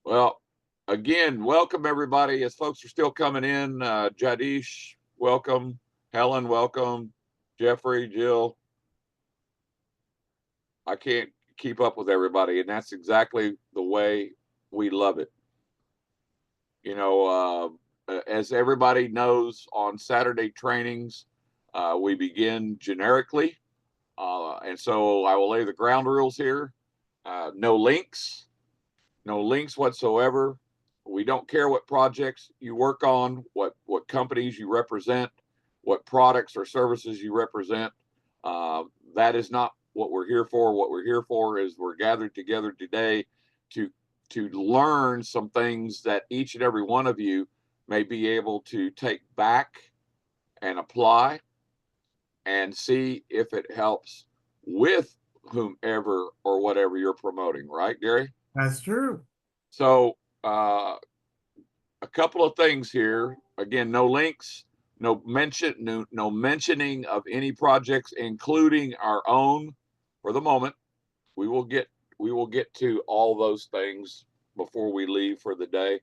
Well, again, welcome everybody. As folks are still coming in, Jadish, welcome. Helen, welcome. Jeffrey, Jill. I can't keep up with everybody, and that's exactly the way we love it. You know, as everybody knows, on Saturday trainings, we begin generically. And so I will lay the ground rules here. No links whatsoever. We don't care what projects you work on, what companies you represent, what products or services you represent. That is not what we're here for. What we're here for is we're gathered together today to learn some things that each and every one of you may be able to take back and apply and see if it helps with whomever or whatever you're promoting, right, Gary? That's true. So a couple of things here. Again, no links, no mentioning of any projects, including our own. For the moment, we will get to all those things before we leave for the day.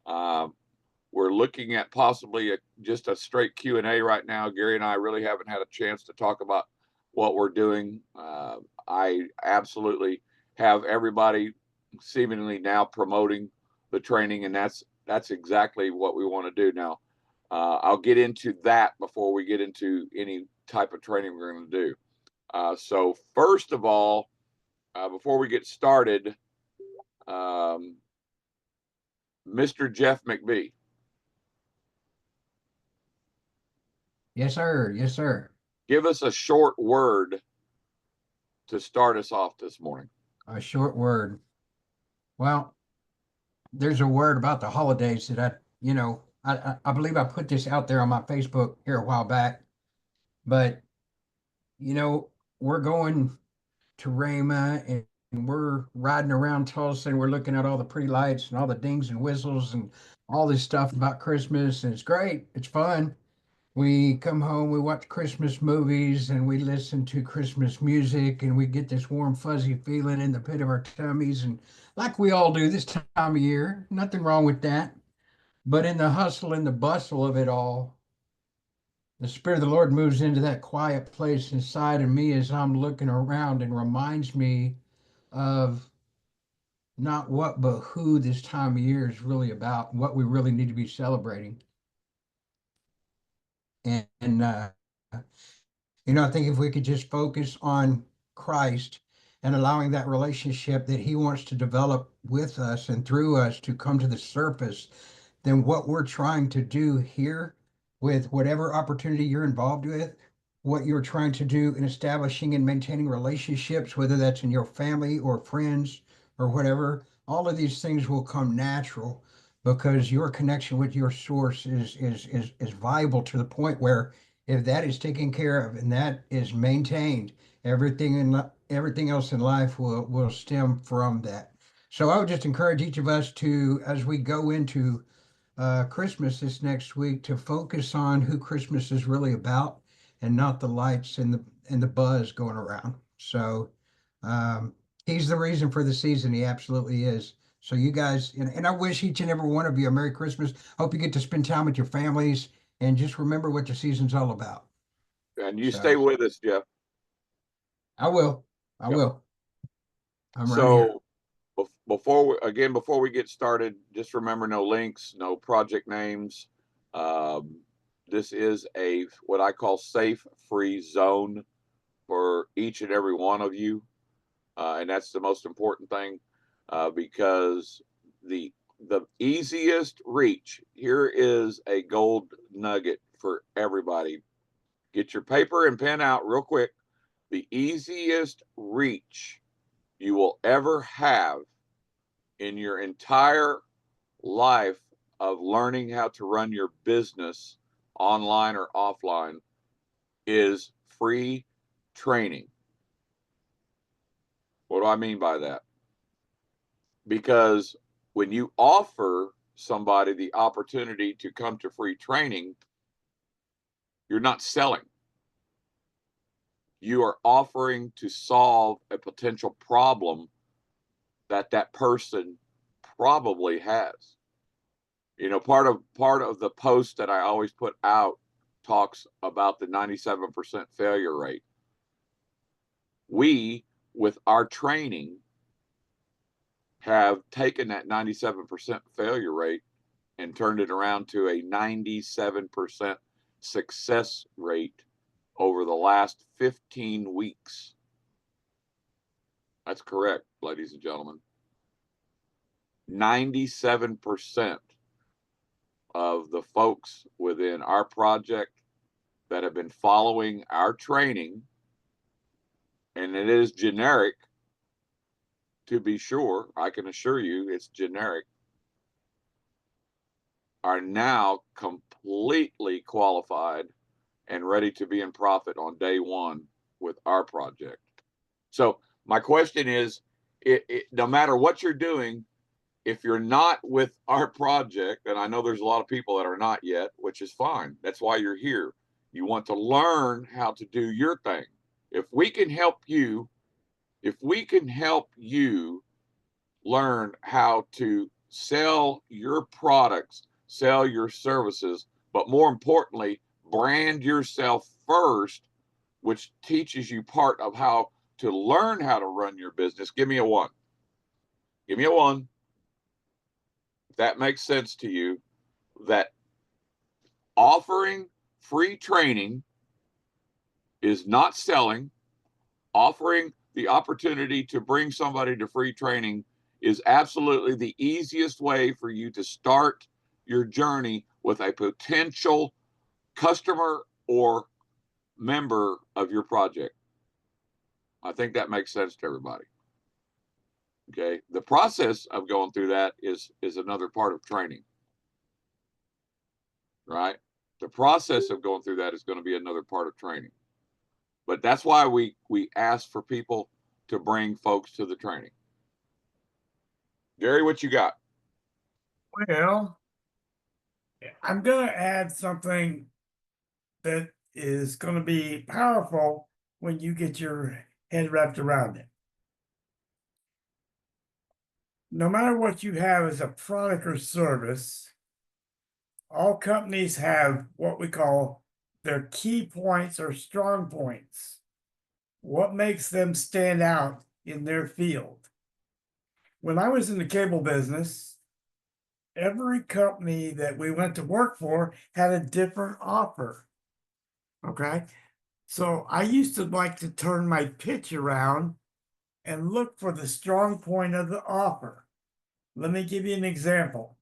We're looking at possibly just a straight Q&A right now. Gary and I really haven't had a chance to talk about what we're doing. I absolutely have everybody seemingly now promoting the training, and that's exactly what we want to do now. I'll get into that before we get into any type of training we're going to do. So first of all, before we get started, Mr. Jeff McBee. Yes, sir. Yes, sir. Give us a short word to start us off this morning. A short word. Well, there's a word about the holidays that I believe I put this out there on my Facebook here a while back, but we're going to Rama and we're riding around Tulsa and we're looking at all the pretty lights and all the dings and whistles and all this stuff about Christmas, and it's great. It's fun. We come home, we watch Christmas movies, and we listen to Christmas music, and we get this warm, fuzzy feeling in the pit of our tummies, and like we all do this time of year, nothing wrong with that. But in the hustle and the bustle of it all, the Spirit of the Lord moves into that quiet place inside of me as I'm looking around and reminds me of not what, but who this time of year is really about, what we really need to be celebrating. And I think if we could just focus on Christ and allowing that relationship that He wants to develop with us and through us to come to the surface, then what we're trying to do here with whatever opportunity you're involved with, what you're trying to do in establishing and maintaining relationships, whether that's in your family or friends or whatever, all of these things will come natural because your connection with your source is viable to the point where if that is taken care of and that is maintained, everything else in life will stem from that. So I would just encourage each of us to, as we go into Christmas this next week, to focus on who Christmas is really about and not the lights and the buzz going around. So he's the reason for the season. He absolutely is. So you guys, and I wish each and every one of you a Merry Christmas. Hope you get to spend time with your families and just remember what the season's all about. And you stay with us, Jeff. I will. I will. I'm right here. Before we get started, just remember no links, no project names. This is what I call safe, free zone for each and every one of you. And that's the most important thing, because the easiest reach, here is a gold nugget for everybody. Get your paper and pen out real quick. The easiest reach you will ever have in your entire life of learning how to run your business online or offline is free training. What do I mean by that? Because when you offer somebody the opportunity to come to free training, you're not selling. You are offering to solve a potential problem that person probably has. You know, part of the post that I always put out talks about the 97% failure rate. We, with our training, have taken that 97% failure rate and turned it around to a 97% success rate over the last 15 weeks. That's correct, ladies and gentlemen. 97% of the folks within our project that have been following our training, and it is generic, to be sure, I can assure you it's generic, are now completely qualified and ready to be in profit on day one with our project. So my question is, no matter what you're doing, if you're not with our project, and I know there's a lot of people that are not yet, which is fine. That's why you're here. You want to learn how to do your thing. If we can help you learn how to sell your products, sell your services, but more importantly, brand yourself first, which teaches you part of how to learn how to run your business. Give me a 1. Give me a 1. If that makes sense to you, that offering free training is not selling. Offering the opportunity to bring somebody to free training is absolutely the easiest way for you to start your journey with a potential customer or member of your project. I think that makes sense to everybody. Okay. The process of going through that is another part of training, right? The process of going through that is going to be another part of training. But that's why we ask for people to bring folks to the training. Gary, what you got? Well, I'm going to add something that is going to be powerful when you get your head wrapped around it. No matter what you have as a product or service, all companies have what we call their key points or strong points. What makes them stand out in their field? When I was in the cable business, every company that we went to work for had a different offer. Okay. So I used to like to turn my pitch around and look for the strong point of the offer. Let me give you an example.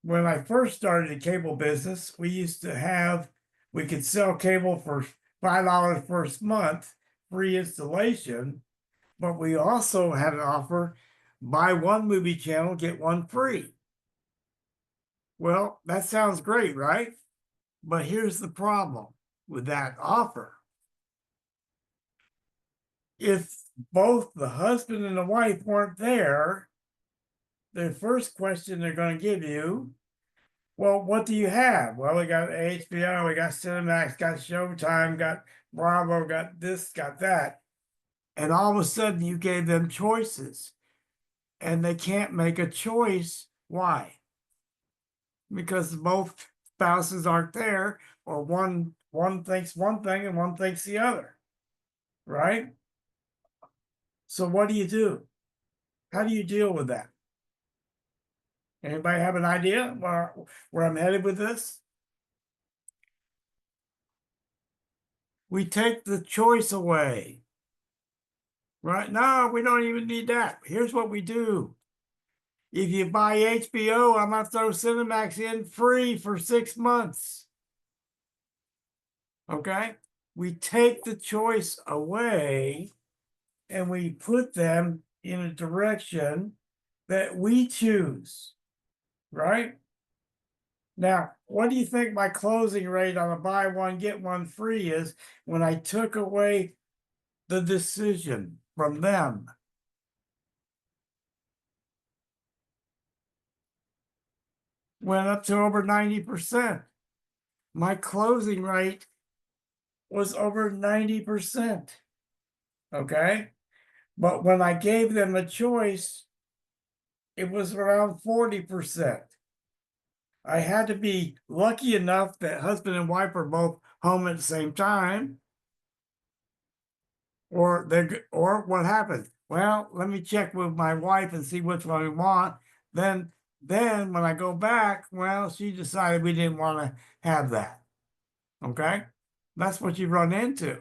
When I first started the cable business, we could sell cable for $5 first month, free installation, but we also had an offer, buy one movie channel, get one free. Well, that sounds great, right? But here's the problem with that offer. If both the husband and the wife weren't there, the first question they're going to give you, well, what do you have? Well, we got HBO, we got Cinemax, got Showtime, got Bravo, got this, got that. And all of a sudden you gave them choices and they can't make a choice. Why? Because both spouses aren't there, or one thinks one thing and one thinks the other, right? So what do you do? How do you deal with that? Anybody have an idea where I'm headed with this? We take the choice away, right? No, we don't even need that. Here's what we do. If you buy HBO, I'm going to throw Cinemax in free for 6 months. Okay? We take the choice away and we put them in a direction that we choose, right? Now, what do you think my closing rate on a buy one, get one free is when I took away the decision from them? Went up to over 90%. My closing rate was over 90%. Okay? But when I gave them a choice, it was around 40%. I had to be lucky enough that husband and wife are both home at the same time. Or what happened? Well, let me check with my wife and see which one we want. Then when I go back, well, she decided we didn't want to have that. Okay, that's what you run into.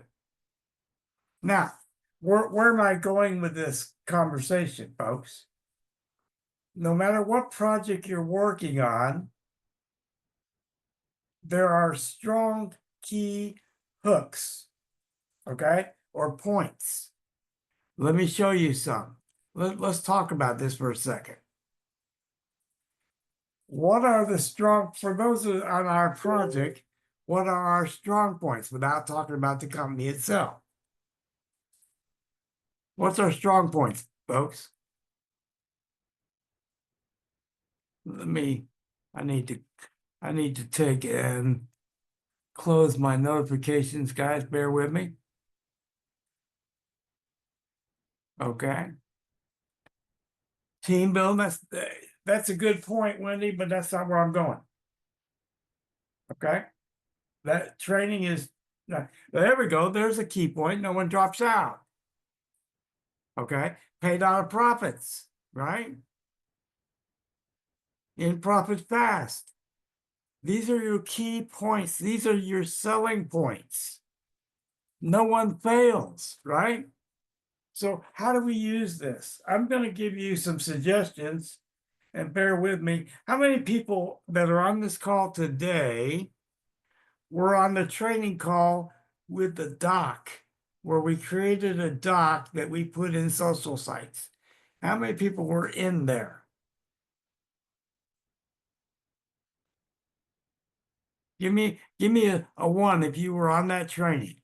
Now, where am I going with this conversation, folks? No matter what project you're working on, there are strong key hooks, okay, or points. Let me show you some. Let's talk about this for a second. What are the strong, for those on our project, what are our strong points without talking about the company itself? What's our strong points, folks? I need to take and close my notifications, guys. Bear with me. Okay. Team building, that's a good point, Wendy, but that's not where I'm going. Okay. That training is, there we go. There's a key point. No one drops out. Okay. Paid out of profits, right? In profit fast. These are your key points. These are your selling points. No one fails, right? So how do we use this? I'm going to give you some suggestions, and bear with me. How many people that are on this call today were on the training call with the doc, where we created a doc that we put in social sites? How many people were in there? Give me a one if you were on that training.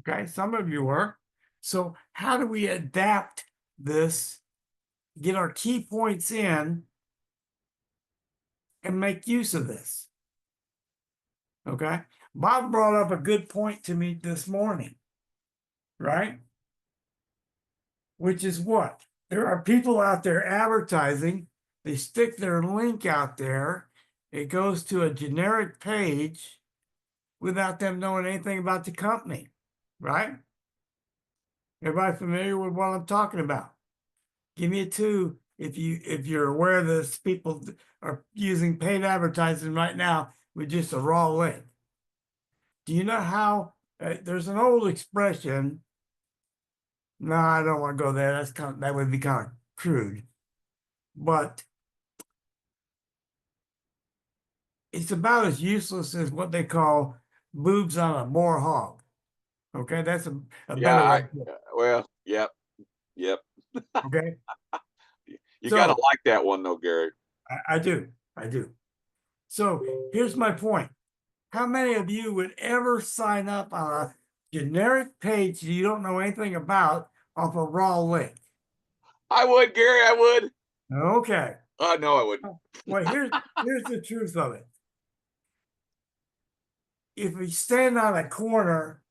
Okay, some of you were. So how do we adapt this, get our key points in, and make use of this? Okay, Bob brought up a good point to me this morning, right? Which is what? There are people out there advertising, they stick their link out there, it goes to a generic page without them knowing anything about the company, right? Everybody familiar with what I'm talking about? Give me a two if you're aware that people are using paid advertising right now with just a raw link. Do you know how there's an old expression? No, I don't want to go there. That would be kind of crude, but it's about as useless as what they call boobs on a boar hog. Okay, that's a better way. Well, yep. Okay, You gotta like that one though, Gary. I do. So here's my point. How many of you would ever sign up on a generic page you don't know anything about off a raw link? I would, Gary, I would. Okay. No, I wouldn't. Well, here's the truth of it. If we stand on a corner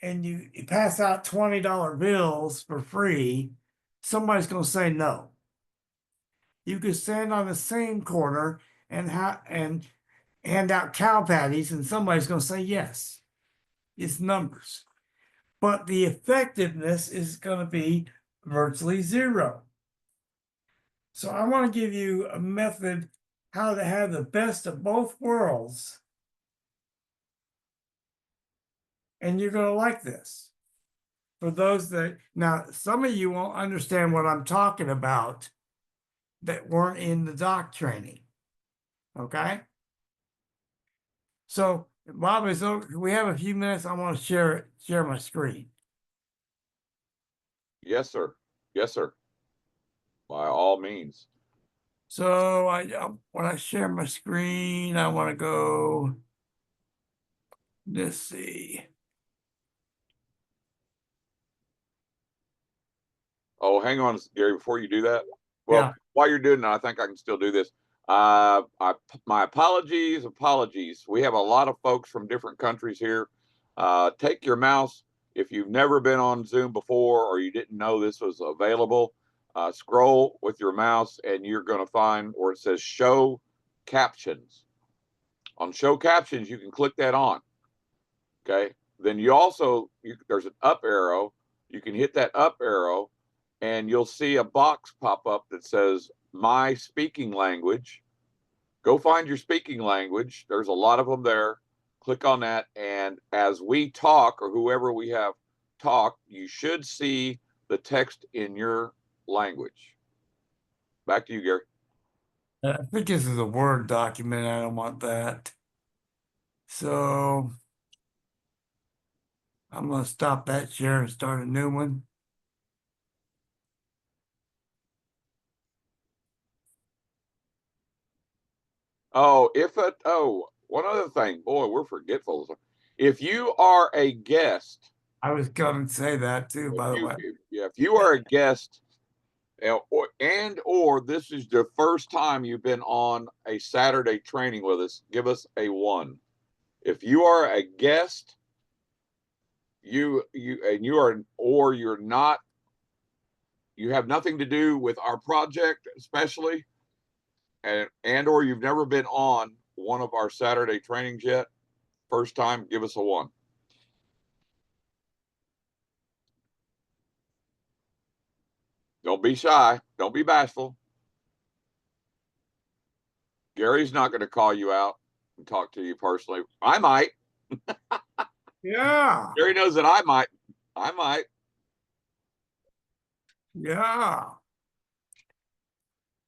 and you pass out $20 bills for free, somebody's going to say no. You could stand on the same corner and hand out cow patties, and somebody's going to say yes. It's numbers. But the effectiveness is going to be virtually zero. So I want to give you a method how to have the best of both worlds. And you're going to like this. For those that, now, some of you won't understand what I'm talking about that weren't in the doc training. Okay? So, Bob, we have a few minutes. I want to share my screen. Yes, sir. By all means. So when I share my screen, I want to go, let's see. Oh, hang on, Gary, before you do that. Well, Yeah. While you're doing that, I think I can still do this. My apologies. We have a lot of folks from different countries here. Take your mouse, If you've never been on Zoom before or you didn't know this was available, scroll with your mouse and you're going to find where it says show captions. On show captions, you can click that on. Okay. Then you also, there's an up arrow. You can hit that up arrow and you'll see a box pop up that says my speaking language. Go find your speaking language. There's a lot of them there. Click on that. And as we talk, or whoever we have talk, you should see the text in your language. Back to you, Gary. I think this is a Word document. I don't want that. So I'm going to stop that share and start a new one. Oh, one other thing. Boy, we're forgetful. If you are a guest, I was going to say that too, by the way. if you are a guest, or this is the first time you've been on a Saturday training with us, give us a 1. If you are a guest, you have nothing to do with our project, especially, and or you've never been on one of our Saturday trainings yet, first time, give us a 1. Don't be shy. Don't be bashful. Gary's not going to call you out and talk to you personally. I might. Yeah. Gary knows that I might. I might. Yeah. All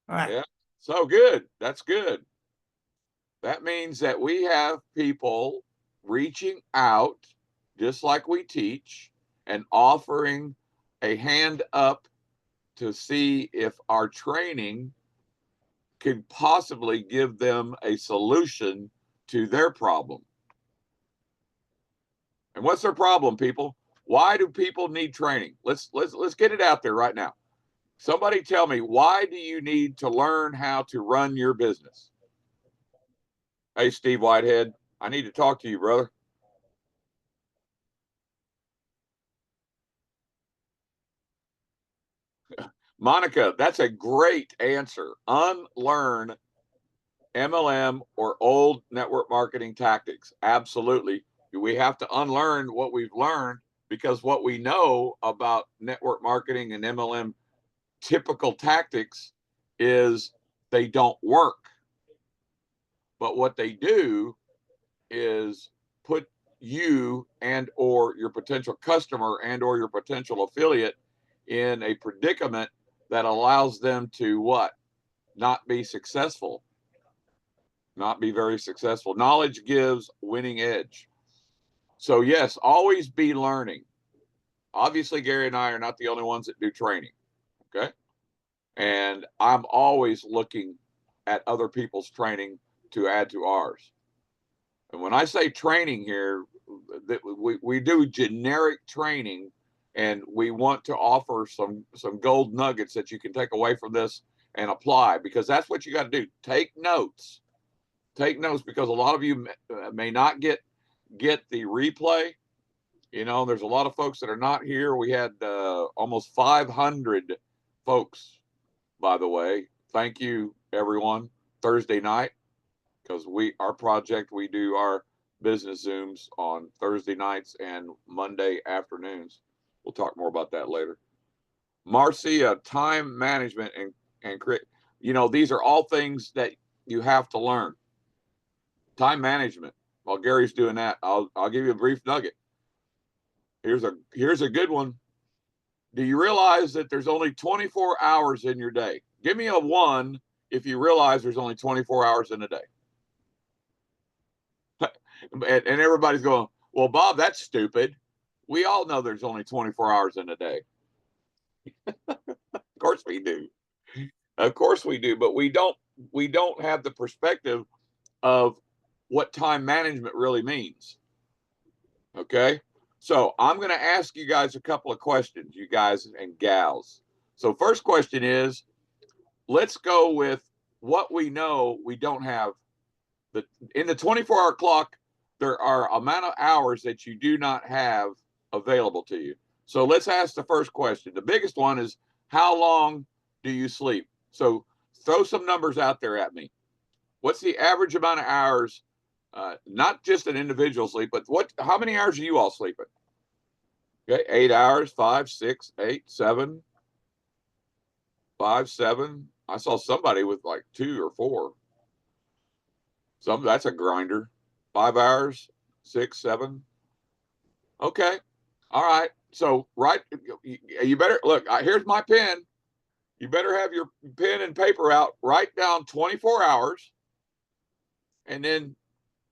right. Yeah. So good. That's good. That means that we have people reaching out, just like we teach, and offering a hand up to see if our training could possibly give them a solution to their problem. And what's their problem, people? Why do people need training? Let's get it out there right now. Somebody tell me, why do you need to learn how to run your business? Hey, Steve Whitehead, I need to talk to you, brother. Monica, that's a great answer. Unlearn MLM or old network marketing tactics. Absolutely. We have to unlearn what we've learned, because what we know about network marketing and MLM typical tactics is they don't work. But what they do is put you and or your potential customer and or your potential affiliate in a predicament that allows them to what? Not be successful. Not be very successful. Knowledge gives winning edge. So yes, always be learning. Obviously, Gary and I are not the only ones that do training. Okay. And I'm always looking at other people's training to add to ours. And when I say training here, we do generic training, and we want to offer some gold nuggets that you can take away from this and apply, because that's what you got to do. Take notes. Take notes, because a lot of you may not get the replay. You know, there's a lot of folks that are not here. We had almost 500 folks, by the way. Thank you, everyone. Thursday night, because our project, we do our business Zooms on Thursday nights and Monday afternoons. We'll talk more about that later. Marcia, time management and create. You know, these are all things that you have to learn. Time management. While Gary's doing that, I'll give you a brief nugget. Here's a good one. Do you realize that there's only 24 hours in your day? Give me a 1 if you realize there's only 24 hours in a day. And everybody's going, well, Bob, that's stupid. We all know there's only 24 hours in a day. Of course we do. Of course we do, but we don't have the perspective of what time management really means. Okay? So I'm going to ask you guys a couple of questions, you guys and gals. So first question is, let's go with what we know we don't have. In the 24-hour clock, there are amount of hours that you do not have available to you. So let's ask the first question. The biggest one is, how long do you sleep? So throw some numbers out there at me. What's the average amount of hours, not just an individual sleep, but how many hours are you all sleeping? Okay, 8 hours, 5, 6, 8, 7, 5, 7. I saw somebody with like 2 or 4. That's a grinder. 5 hours, 6, 7. Okay. All right. So, you better look. Here's my pen. You better have your pen and paper out. Write down 24 hours. And then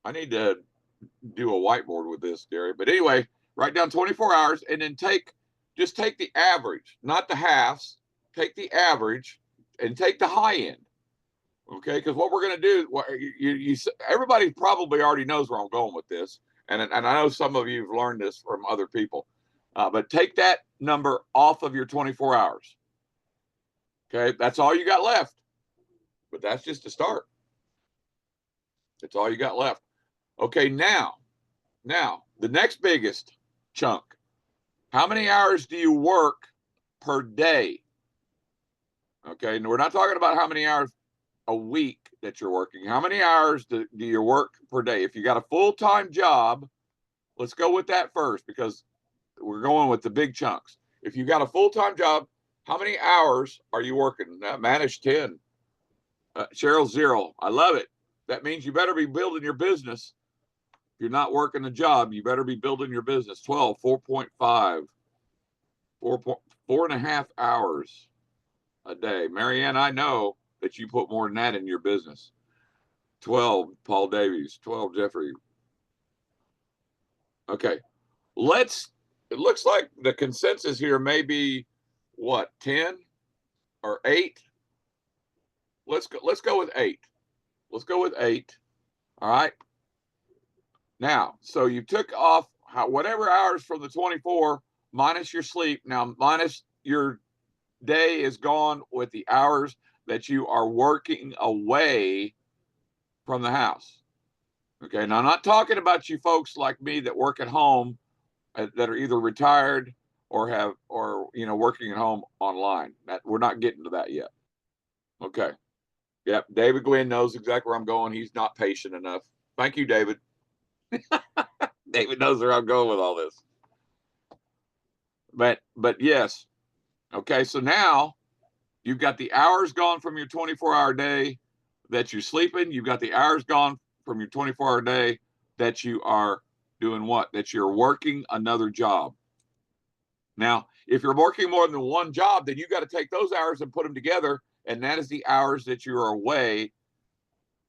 I need to do a whiteboard with this, Gary. But anyway, write down 24 hours and then just take the average, not the halves. Take the average and take the high end. Okay, because what we're going to do, everybody probably already knows where I'm going with this, and I know some of you have learned this from other people, but take that number off of your 24 hours. Okay, that's all you got left, but that's just a start. That's all you got left. Okay, now the next biggest chunk. How many hours do you work per day? Okay, and we're not talking about how many hours a week that you're working. How many hours do you work per day? If you got a full-time job, let's go with that first, because we're going with the big chunks. If you got a full-time job, how many hours are you working? Manage 10. Cheryl, 0. I love it. That means you better be building your business. If you're not working a job, you better be building your business. 12, 4.5, 4.5 hours a day. Marianne, I know that you put more than that in your business. 12, Paul Davies. 12, Jeffrey. Okay. It looks like the consensus here may be what, 10 or 8? Let's go with 8. Let's go with 8. All right. Now, so you took off whatever hours from the 24 minus your sleep. Now, minus your day is gone with the hours that you are working away from the house. Okay, now I'm not talking about you folks like me that work at home, that are either retired or working at home online. We're not getting to that yet. Okay. Yep, David Gwynn knows exactly where I'm going. He's not patient enough. Thank you, David. David knows where I'm going with all this. But yes. Okay, so now you've got the hours gone from your 24-hour day that you're sleeping. You've got the hours gone from your 24-hour day that you are doing what? That you're working another job. Now, if you're working more than one job, then you got to take those hours and put them together, and that is the hours that you are away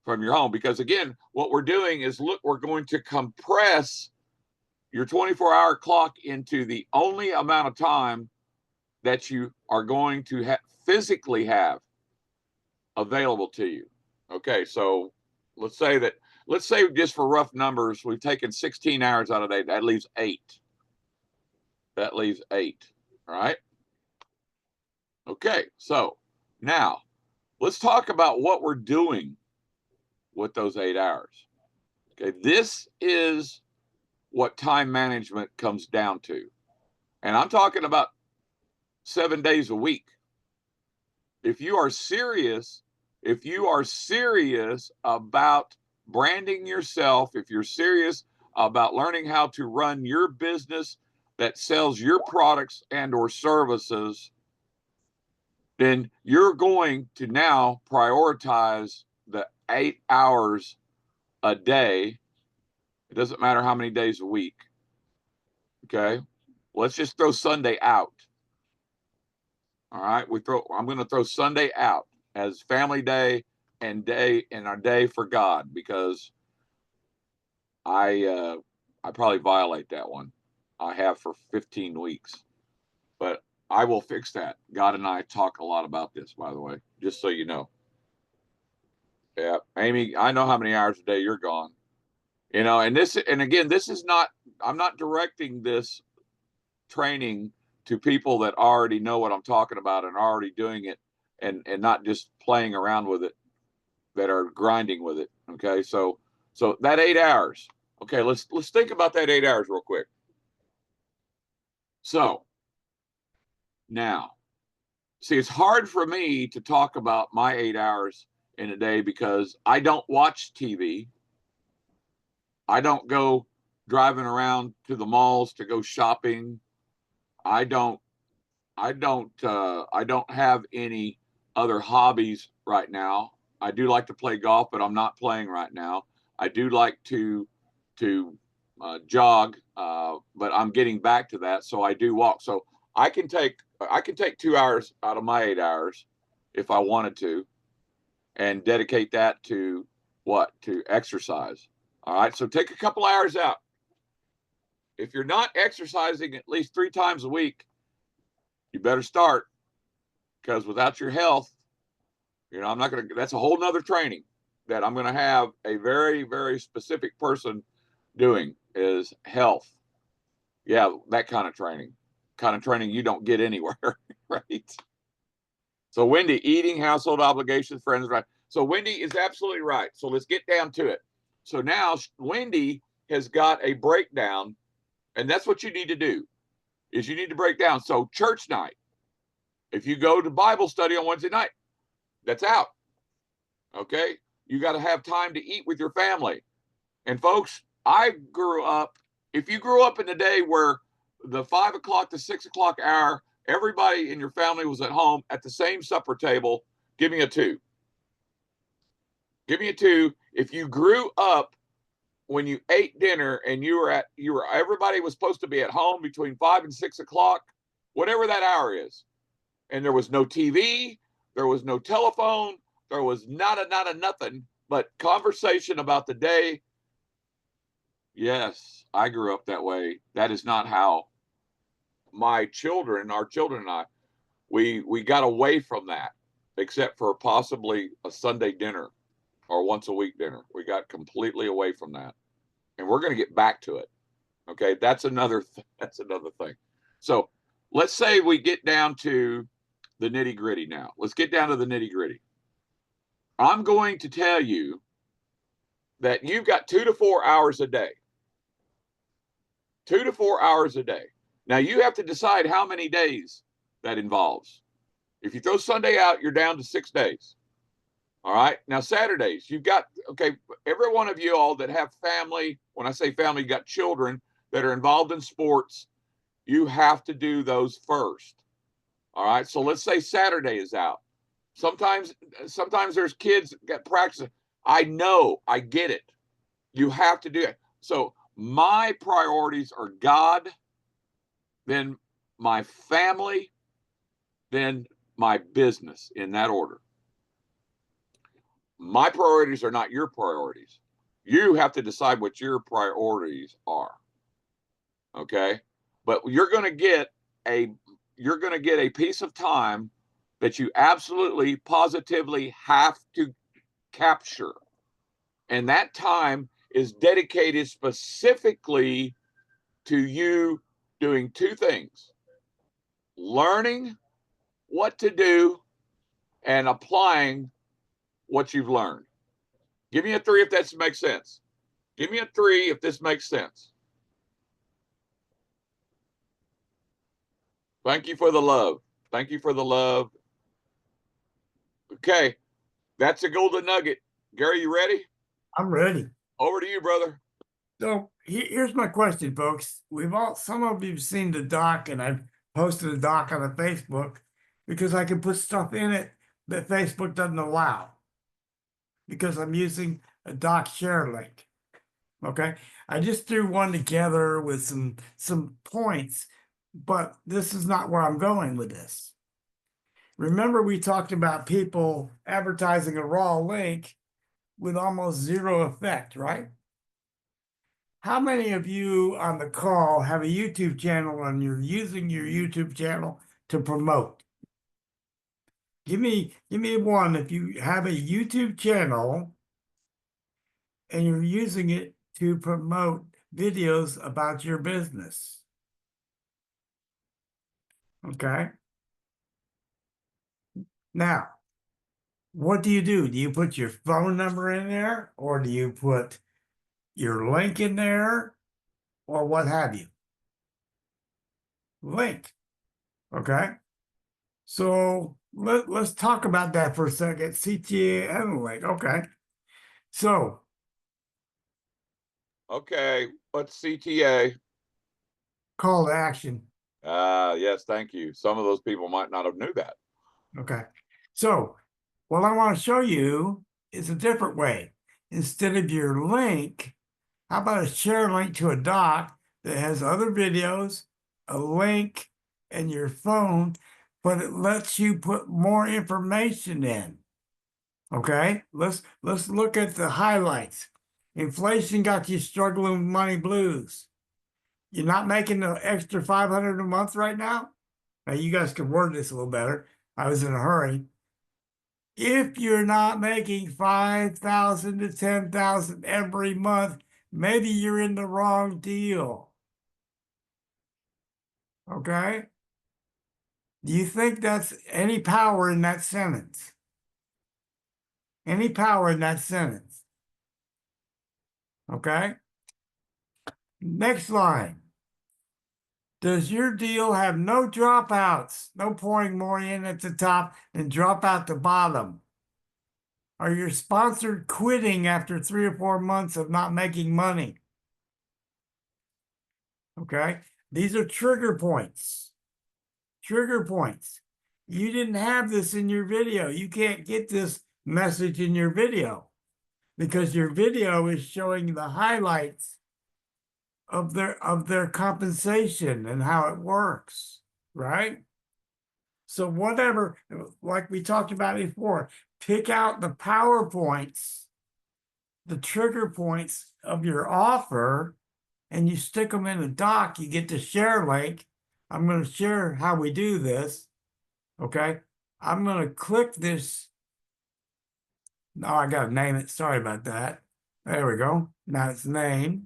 from your home. Because again, what we're doing is, we're going to compress your 24-hour clock into the only amount of time that you are going to physically have available to you. Okay, so let's say just for rough numbers, we've taken 16 hours out of the day. That leaves 8. That leaves 8. All right. Okay, so now let's talk about what we're doing with those 8 hours. Okay, this is what time management comes down to. And I'm talking about 7 days a week. If you are serious about branding yourself, if you're serious about learning how to run your business that sells your products and or services, then you're going to now prioritize the 8 hours a day. It doesn't matter how many days a week. Okay. Let's just throw Sunday out. All right. I'm going to throw Sunday out as family day and our day for God, because I probably violate that one. I have for 15 weeks, but I will fix that. God and I talk a lot about this, by the way, just so you know. Yeah, Amy, I know how many hours a day you're gone. And again, this is not, I'm not directing this training to people that already know what I'm talking about and are already doing it, and not just playing around with it, that are grinding with it. Okay, so that 8 hours. Okay, let's think about that 8 hours real quick. So now, see, it's hard for me to talk about my 8 hours in a day because I don't watch TV. I don't go driving around to the malls to go shopping. I don't have any other hobbies right now. I do like to play golf, but I'm not playing right now. I do like to jog, but I'm getting back to that. So I do walk. So I can take 2 hours out of my 8 hours if I wanted to, and dedicate that to what? To exercise. All right. So take a couple hours out. If you're not exercising at least 3 times a week, you better start, because without your health, I'm not going to, that's a whole nother training that I'm going to have a very, very specific person doing, is health. Yeah, that kind of training you don't get anywhere, right? So Wendy, eating, household obligations, friends, right? So Wendy is absolutely right. So let's get down to it. So now Wendy has got a breakdown, and that's what you need to do, is you need to break down. So church night, if you go to Bible study on Wednesday night, that's out. Okay? You got to have time to eat with your family. And folks, if you grew up in the day where the 5 o'clock to 6 o'clock hour, everybody in your family was at home at the same supper table, give me a 2. Give me a 2. If you grew up when you ate dinner and everybody was supposed to be at home between 5 and 6 o'clock, whatever that hour is, and there was no TV, there was no telephone, there was nada nothing but conversation about the day. Yes, I grew up that way. That is not how our children and I, we got away from that, except for possibly a Sunday dinner or once a week dinner. We got completely away from that, and we're going to get back to it. Okay, that's another thing. So let's say we get down to the nitty gritty now. Let's get down to the nitty gritty. I'm going to tell you that you've got 2 to 4 hours a day. 2 to 4 hours a day. Now you have to decide how many days that involves. If you throw Sunday out, you're down to 6 days. All right. Now Saturdays, you've got, every one of you all that have family, when I say family, you got children that are involved in sports, you have to do those first. All right. So let's say Saturday is out. Sometimes there's kids that practice. I know, I get it. You have to do it. So my priorities are God, then my family, then my business, in that order. My priorities are not your priorities. You have to decide what your priorities are. Okay? But you're going to get a piece of time that you absolutely positively have to capture. And that time is dedicated specifically to you doing 2 things: learning what to do and applying what you've learned. Give me a 3 if that makes sense. Give me a 3 if this makes sense. Thank you for the love. Thank you for the love. Okay, that's a golden nugget. Gary, you ready? I'm ready. Over to you, brother. So here's my question, folks. Some of you've seen the doc, and I've posted a doc on the Facebook because I can put stuff in it that Facebook doesn't allow, because I'm using a doc share link. Okay, I just threw one together with some points, but this is not where I'm going with this. Remember, we talked about people advertising a raw link with almost zero effect, right? How many of you on the call have a YouTube channel and you're using your YouTube channel to promote? Give me 1 if you have a YouTube channel and you're using it to promote videos about your business. Okay. Now, what do? Do you put your phone number in there, or do you put your link in there, or what have you? link. Okay. So let's talk about that for a second. CTA and link. Okay. So Okay, what's CTA? call to action. Yes, thank you. Some of those people might not have knew that. Okay. So what I want to show you is a different way. Instead of your link, how about a share link to a doc that has other videos, a link, and your phone, but it lets you put more information in. Okay, let's look at the highlights. Inflation got you struggling with money blues. You're not making the extra 500 a month right now. Now you guys can word this a little better. I was in a hurry. If you're not making 5,000 to 10,000 every month, maybe you're in the wrong deal. Okay? Do you think that's any power in that sentence? Any power in that sentence? Okay? Next line. Does your deal have no dropouts? No pouring more in at the top and drop out the bottom? Are your sponsored quitting after 3 or 4 months of not making money? Okay, these are trigger points. Trigger points. You didn't have this in your video. You can't get this message in your video because your video is showing the highlights of their compensation and how it works, right? So whatever, like we talked about before, pick out the PowerPoints, the trigger points of your offer, and you stick them in a doc. You get the share link. I'm going to share how we do this. Okay. I'm going to click this. No, I got to name it. Sorry about that. There we go. Now it's named.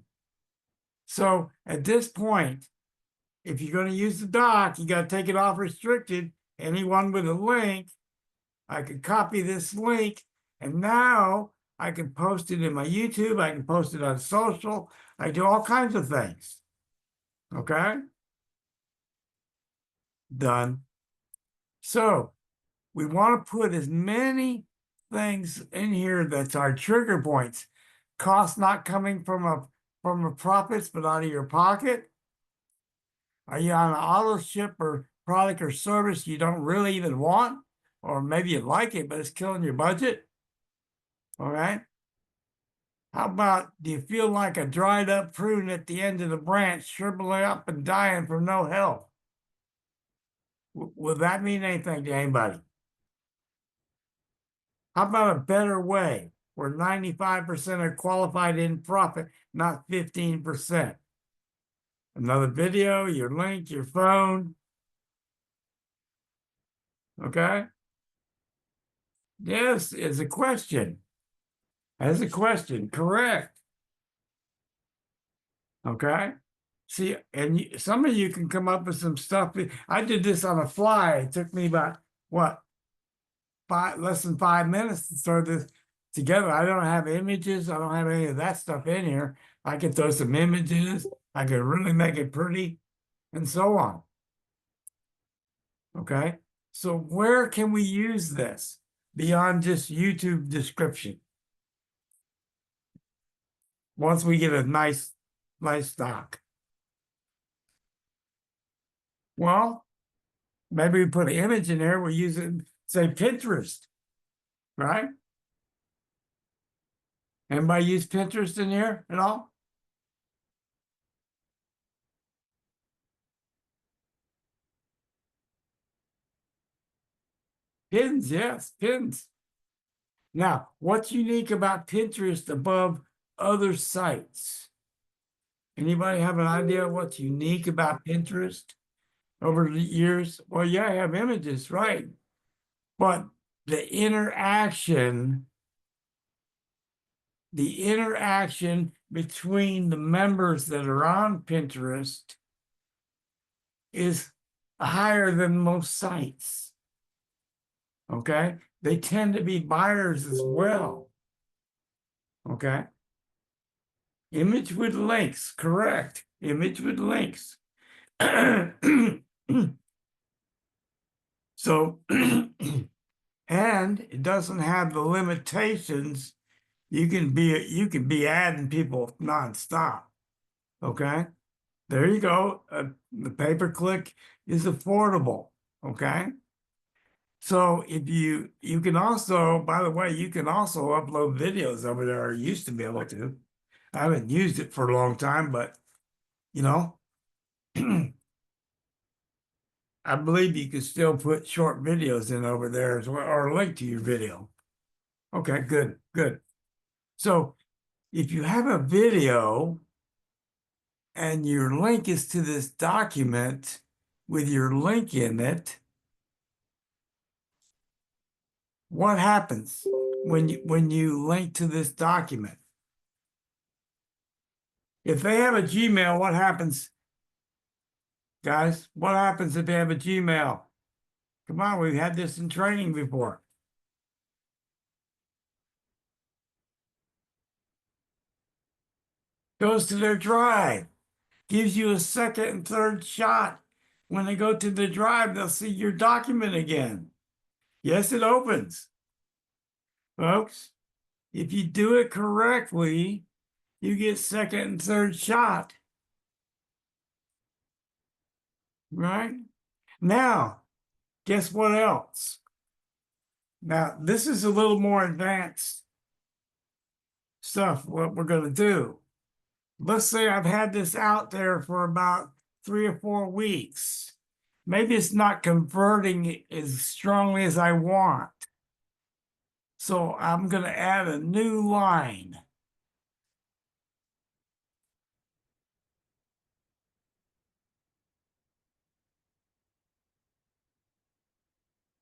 So at this point, if you're going to use the doc, you got to take it off restricted. Anyone with a link, I can copy this link, and now I can post it in my YouTube. I can post it on social. I do all kinds of things. Okay? Done. So we want to put as many things in here that's our trigger points. Cost not coming from a profits, but out of your pocket. Are you on an auto ship or product or service you don't really even want? Or maybe you like it, but it's killing your budget. All right. How about, do you feel like a dried up prune at the end of the branch, shriveling up and dying from no help? Will that mean anything to anybody? How about a better way where 95% are qualified in profit, not 15%? Another video, your link, your phone. Okay. Yes, is a question. As a question, correct. Okay. See, and some of you can come up with some stuff. I did this on a fly. It took me about, what, less than 5 minutes to throw this together. I don't have images. I don't have any of that stuff in here. I can throw some images. I can really make it pretty and so on. Okay. So where can we use this beyond just YouTube description? Once we get a nice doc. Well, maybe we put an image in there. We use it, say Pinterest, right? Anybody use Pinterest in here at all? Pins, yes, pins. Now, what's unique about Pinterest above other sites? Anybody have an idea what's unique about Pinterest over the years? Well, yeah, I have images, right? But the interaction between the members that are on Pinterest is higher than most sites. Okay, they tend to be buyers as well. Okay, image with links, correct. Image with links. So, and it doesn't have the limitations. You can be adding people nonstop. Okay, there you go. The pay-per-click is affordable. Okay. So if you can also, by the way, you can also upload videos over there, or used to be able to. I haven't used it for a long time, but you know, I believe you can still put short videos in over there as well, or a link to your video. Okay, good, good. So if you have a video and your link is to this document with your link in it, what happens when you link to this document? If they have a Gmail, what happens, guys? What happens if they have a Gmail? Come on, we've had this in training before. Goes to their drive, gives you a second and third shot. When they go to the drive, they'll see your document again. Yes, it opens. Folks, if you do it correctly, you get second and third shot. Right? Now, guess what else? Now, this is a little more advanced stuff, what we're going to do. Let's say I've had this out there for about 3 or 4 weeks. Maybe it's not converting as strongly as I want. So I'm going to add a new line.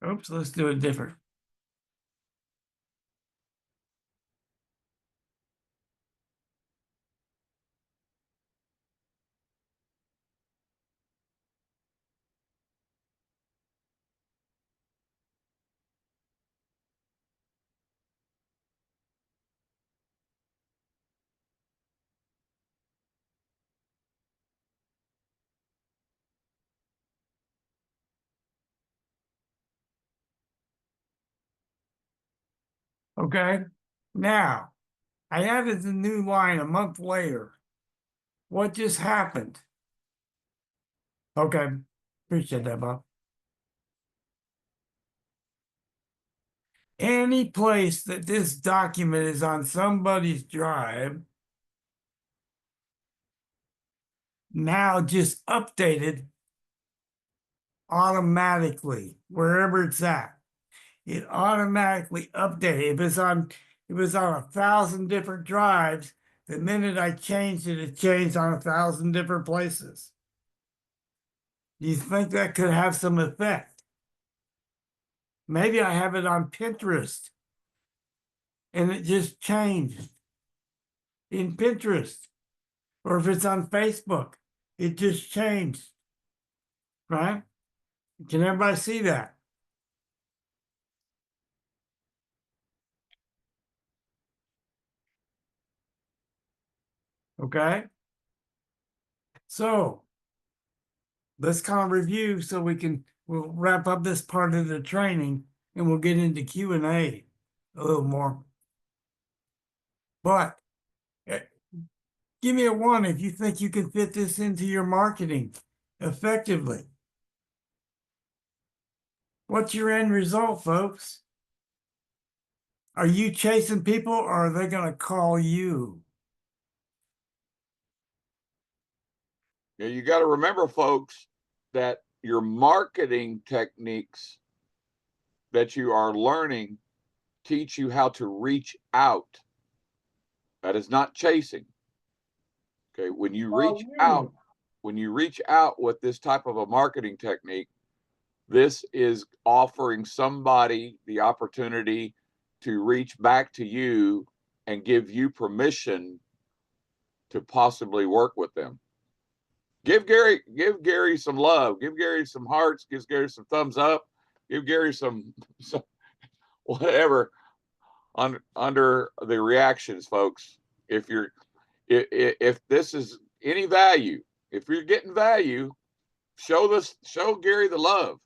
Oops, let's do it different. Okay, now I added the new line a month later. What just happened? Okay, appreciate that, Bob. Any place that this document is on somebody's drive, now just updated automatically wherever it's at. It automatically updated. If it's on 1,000 different drives, the minute I changed it, it changed on 1,000 different places. Do you think that could have some effect? Maybe I have it on Pinterest and it just changed in Pinterest. Or if it's on Facebook, it just changed. Right? Can everybody see that? Okay. So let's kind of review so we'll wrap up this part of the training and we'll get into Q&A a little more. But give me a 1 if you think you can fit this into your marketing effectively. What's your end result, folks? Are you chasing people or are they going to call you? Yeah, you got to remember, folks, that your marketing techniques that you are learning teach you how to reach out. That is not chasing. Okay, when you reach out with this type of a marketing technique, this is offering somebody the opportunity to reach back to you and give you permission to possibly work with them. Give Gary some love, give Gary some hearts, give Gary some thumbs up, give Gary some whatever under the reactions, folks. If this is any value, if you're getting value, show Gary the love.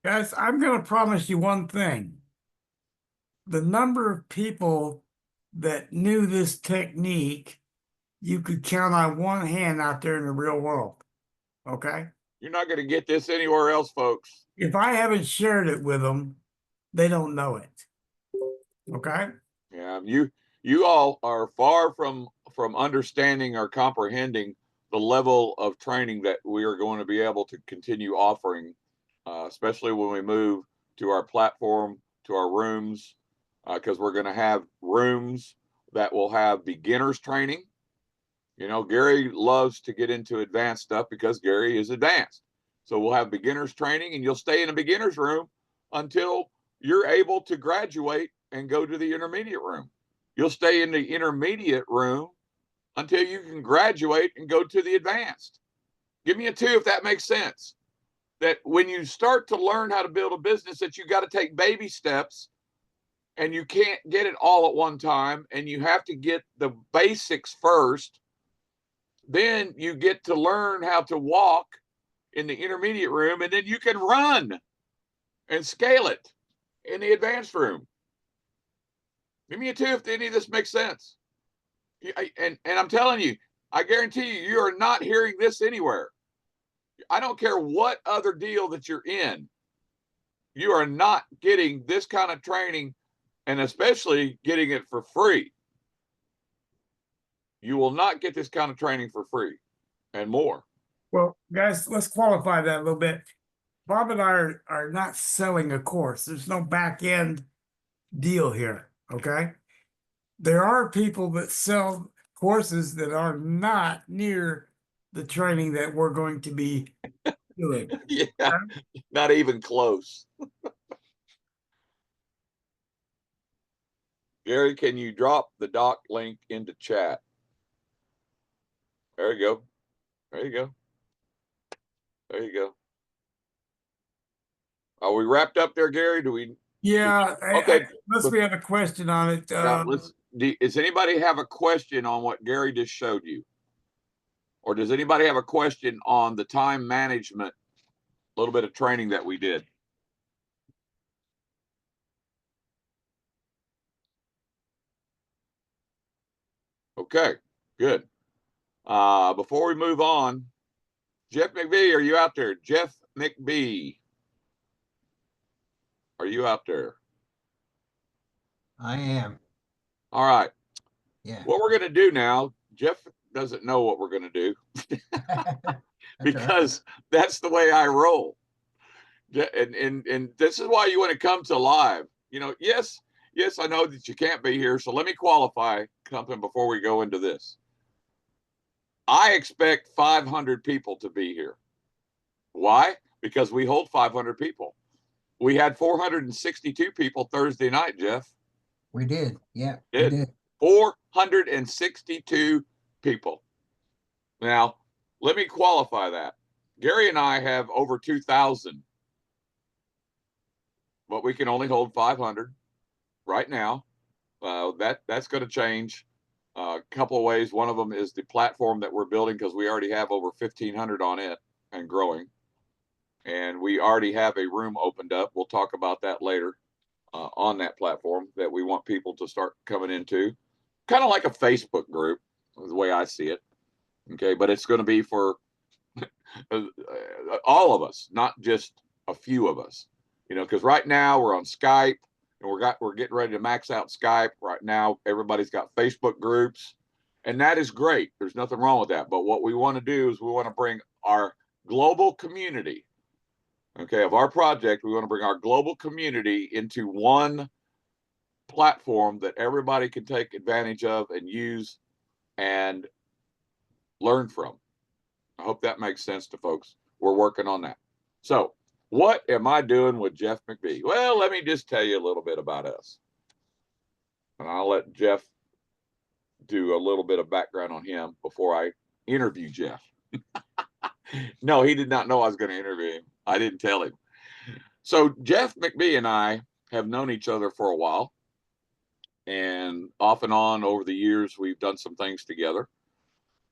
Guys, I'm going to promise you one thing. The number of people that knew this technique, you could count on one hand out there in the real world. Okay? You're not going to get this anywhere else, folks. If I haven't shared it with them, they don't know it. Okay? Yeah, you all are far from understanding or comprehending the level of training that we are going to be able to continue offering, especially when we move to our platform, to our rooms, because we're going to have rooms that will have beginners training. You know, Gary loves to get into advanced stuff because Gary is advanced. So we'll have beginners training, and you'll stay in a beginner's room until you're able to graduate and go to the intermediate room. You'll stay in the intermediate room until you can graduate and go to the advanced. Give me a 2 if that makes sense. That when you start to learn how to build a business, that you got to take baby steps, and you can't get it all at one time, and you have to get the basics first. Then you get to learn how to walk in the intermediate room, and then you can run and scale it in the advanced room. Give me a 2 if any of this makes sense. And I'm telling you, I guarantee you, you are not hearing this anywhere. I don't care what other deal that you're in. You are not getting this kind of training, and especially getting it for free. You will not get this kind of training for free and more. Well, guys, let's qualify that a little bit. Bob and I are not selling a course. There's no back end deal here. Okay. There are people that sell courses that are not near the training that we're going to be doing. Yeah, not even close. Gary, can you drop the doc link into chat? There you go. There you go. There you go. Are we wrapped up there, Gary? Do we? Yeah. Okay. Unless we have a question on it. Does anybody have a question on what Gary just showed you? Or does anybody have a question on the time management, a little bit of training that we did? Okay, good. Before we move on, Jeff McBee, are you out there? Jeff McBee, are you out there? I am. All right. Yeah. What we're going to do now, Jeff doesn't know what we're going to do because that's the way I roll. And this is why you want to come to live. You know, yes, I know that you can't be here. So let me qualify something before we go into this. I expect 500 people to be here. Why? Because we hold 500 people. We had 462 people Thursday night, Jeff. We did. Yeah, we did. 462 people. Now, let me qualify that. Gary and I have over 2,000, but we can only hold 500 right now. That's going to change a couple of ways. One of them is the platform that we're building, because we already have over 1,500 on it and growing. And we already have a room opened up. We'll talk about that later on that platform that we want people to start coming into. Kind of like a Facebook group, is the way I see it. Okay, but it's going to be for all of us, not just a few of us. You know, because right now we're on Skype, and we're getting ready to max out Skype right now. Everybody's got Facebook groups, and that is great. There's nothing wrong with that. But what we want to do is we want to bring our global community, okay, of our project. We want to bring our global community into one platform that everybody can take advantage of and use and learn from. I hope that makes sense to folks. We're working on that. So, what am I doing with Jeff McBee? Well, let me just tell you a little bit about us. And I'll let Jeff do a little bit of background on him before I interview Jeff. No, he did not know I was going to interview him. I didn't tell him. So, Jeff McBee and I have known each other for a while. And off and on over the years, we've done some things together.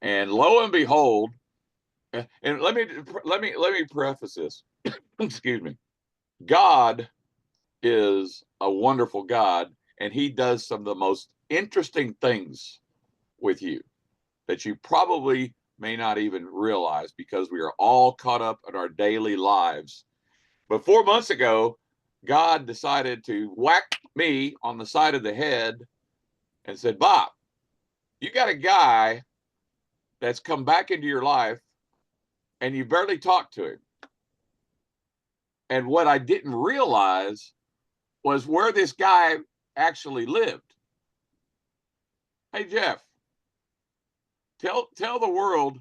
And lo and behold, And let me preface this. Excuse me. God is a wonderful God, and he does some of the most interesting things with you that you probably may not even realize, because we are all caught up in our daily lives. But 4 months ago, God decided to whack me on the side of the head and said, Bob, you got a guy that's come back into your life and you barely talked to him. And what I didn't realize was where this guy actually lived. Hey, Jeff, tell the world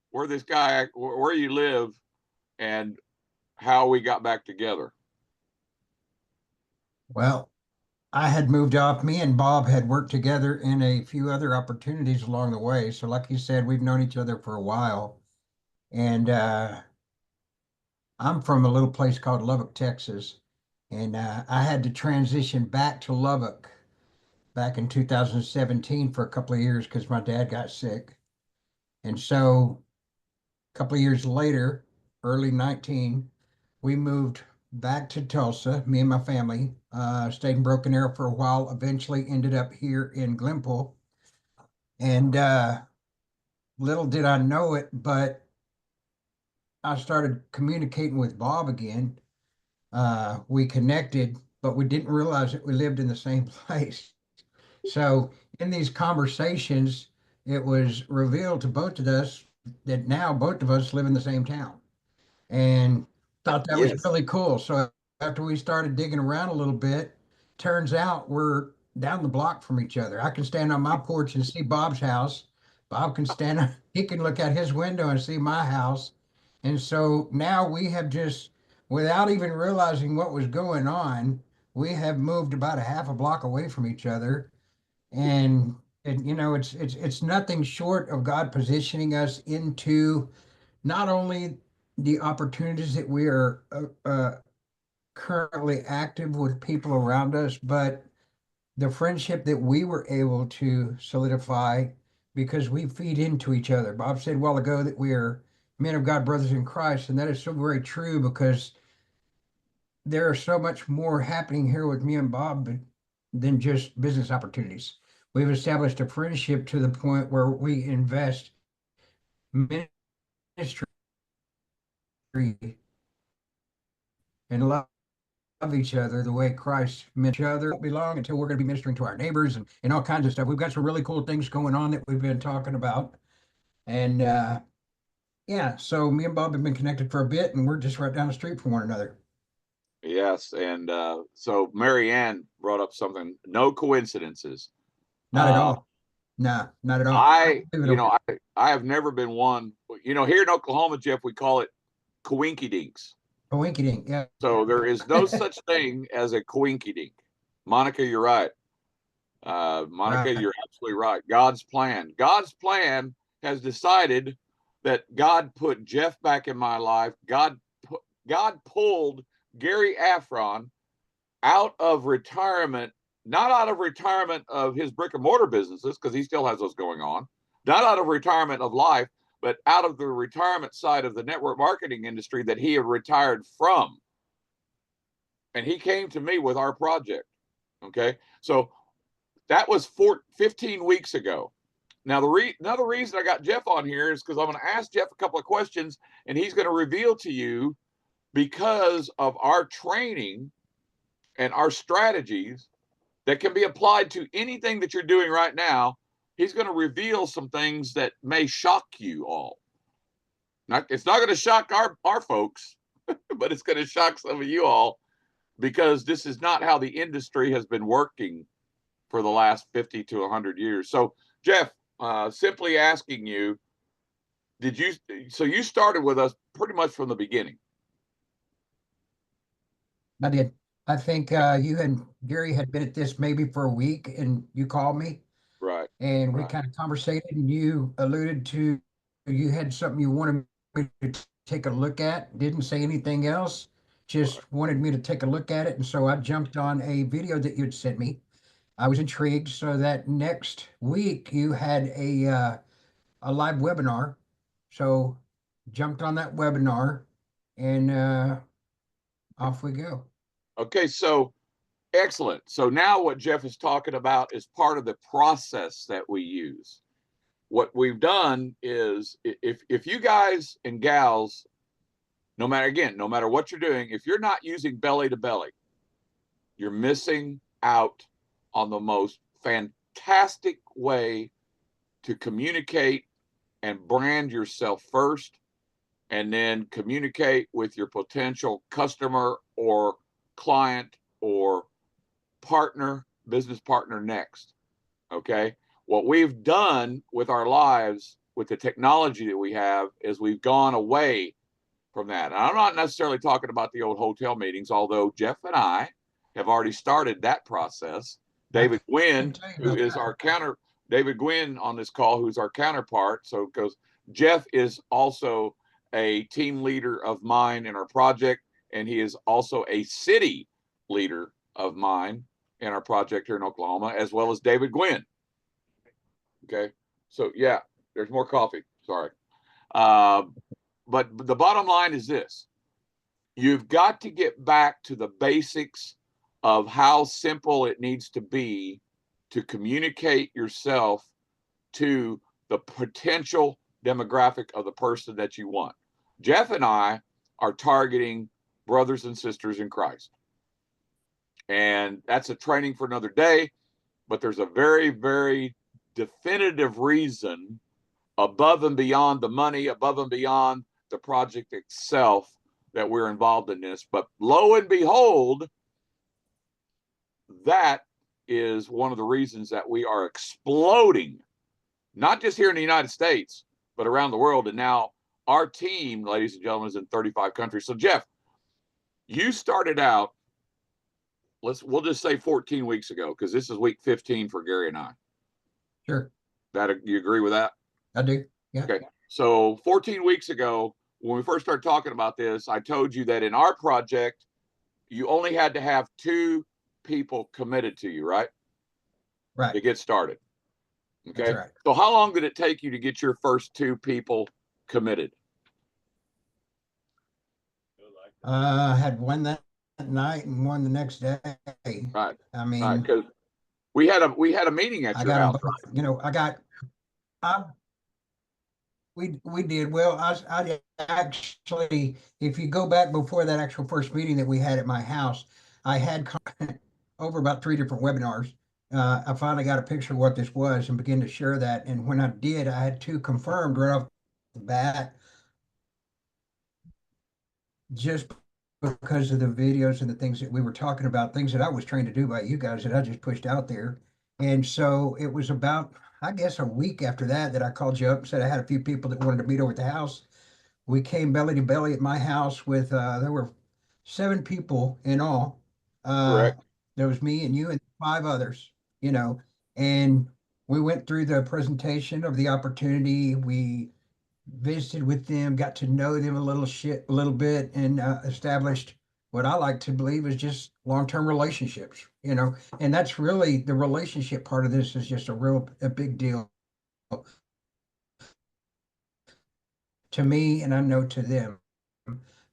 where this guy, where you live, and how we got back together. Well, I had moved off. Me and Bob had worked together in a few other opportunities along the way. So, like you said, we've known each other for a while. And I'm from a little place called Lubbock, Texas. And I had to transition back to Lubbock back in 2017 for a couple of years because my dad got sick. And so a couple of years later, early 19, we moved back to Tulsa, me and my family, stayed in Broken Arrow for a while, eventually ended up here in Glenpool. And little did I know it, but I started communicating with Bob again. We connected, but we didn't realize that we lived in the same place. So in these conversations, it was revealed to both of us that now both of us live in the same town, and thought that was Yes. really cool. So after we started digging around a little bit, turns out we're down the block from each other. I can stand on my porch and see Bob's house. Bob can stand, he can look out his window and see my house. And so now we have just, without even realizing what was going on, we have moved about a half a block away from each other. And you know, it's nothing short of God positioning us into not only the opportunities that we are currently active with people around us, but the friendship that we were able to solidify because we feed into each other. Bob said a while ago that we are men of God, brothers in Christ, and that is so very true because there are so much more happening here with me and Bob than just business opportunities. We've established a friendship to the point where we invest ministry and love each other the way Christ meant each other. Won't be long until we're going to be ministering to our neighbors and all kinds of stuff. We've got some really cool things going on that we've been talking about. And yeah, so me and Bob have been connected for a bit and we're just right down the street from one another. Yes. And so Mary Ann brought up something, no coincidences. Not at all. No, not at all. I have never been one, here in Oklahoma, Jeff, we call it coinky dinks. A winky dink, yeah. So there is no such thing as a coinky dink. Monica, you're right. Monica, Right. you're absolutely right. God's plan has decided that God put Jeff back in my life. God pulled Gary Afron out of retirement, not out of retirement of his brick and mortar businesses, because he still has those going on, not out of retirement of life, but out of the retirement side of the network marketing industry that he had retired from. And he came to me with our project. Okay. So that was 15 weeks ago. Now, another reason I got Jeff on here is because I'm going to ask Jeff a couple of questions, and he's going to reveal to you, because of our training and our strategies that can be applied to anything that you're doing right now. He's going to reveal some things that may shock you all. It's not going to shock our folks, but it's going to shock some of you all, because this is not how the industry has been working for the last 50 to 100 years. So, Jeff, simply asking you, so you started with us pretty much from the beginning? I did. I think you and Gary had been at this maybe for a week and you called me Right. and we Right. kind of conversated and you alluded to you had something you wanted me to take a look at. Didn't say anything else, just Right. wanted me to take a look at it. And so I jumped on a video that you'd sent me. I was intrigued. So that next week you had a live webinar. So jumped on that webinar, and off we go. Okay, so excellent. So now what Jeff is talking about is part of the process that we use. What we've done is if you guys and gals, no matter what you're doing, if you're not using belly to belly, you're missing out on the most fantastic way to communicate and brand yourself first, and then communicate with your potential customer or client or partner, business partner next. Okay. What we've done with our lives, with the technology that we have, is we've gone away from that. And I'm not necessarily talking about the old hotel meetings, although Jeff and I have already started that process. David Gwynn, David Gwynn on this call, who's our counterpart. So, because Jeff is also a team leader of mine in our project, and he is also a city leader of mine in our project here in Oklahoma, as well as David Gwynn. Okay. So, yeah, there's more coffee. Sorry. But the bottom line is this: you've got to get back to the basics of how simple it needs to be to communicate yourself to the potential demographic of the person that you want. Jeff and I are targeting brothers and sisters in Christ. And that's a training for another day, but there's a very, very definitive reason, above and beyond the money, above and beyond the project itself, that we're involved in this. But lo and behold, that is one of the reasons that we are exploding, not just here in the United States, but around the world. And now our team, ladies and gentlemen, is in 35 countries. So Jeff, you started out, we'll just say 14 weeks ago, because this is week 15 for Gary and I. Sure. You agree with that? I do. Yeah. Okay. So 14 weeks ago, when we first started talking about this, I told you that in our project, you only had to have 2 people committed to you, right? Right. To get started. Okay. That's right. So how long did it take you to get your first 2 people committed? I had one that night and one the next day. Right. I mean, because we had a meeting at I your got house. them both, we did well. I actually, if you go back before that actual first meeting that we had at my house, I had over about 3 different webinars. I finally got a picture of what this was and began to share that. And when I did, I had 2 confirmed right off the bat, just because of the videos and the things that we were talking about, things that I was trained to do by you guys that I just pushed out there. And so it was about, I guess, a week after that I called you up and said I had a few people that wanted to meet over at the house. We came belly to belly at my house with, there were 7 people in all. Correct. There was me and you and 5 others, and we went through the presentation of the opportunity. We visited with them, got to know them a little bit, and established what I like to believe is just long-term relationships, and that's really the relationship part of this is just a big deal to me, and I know to them.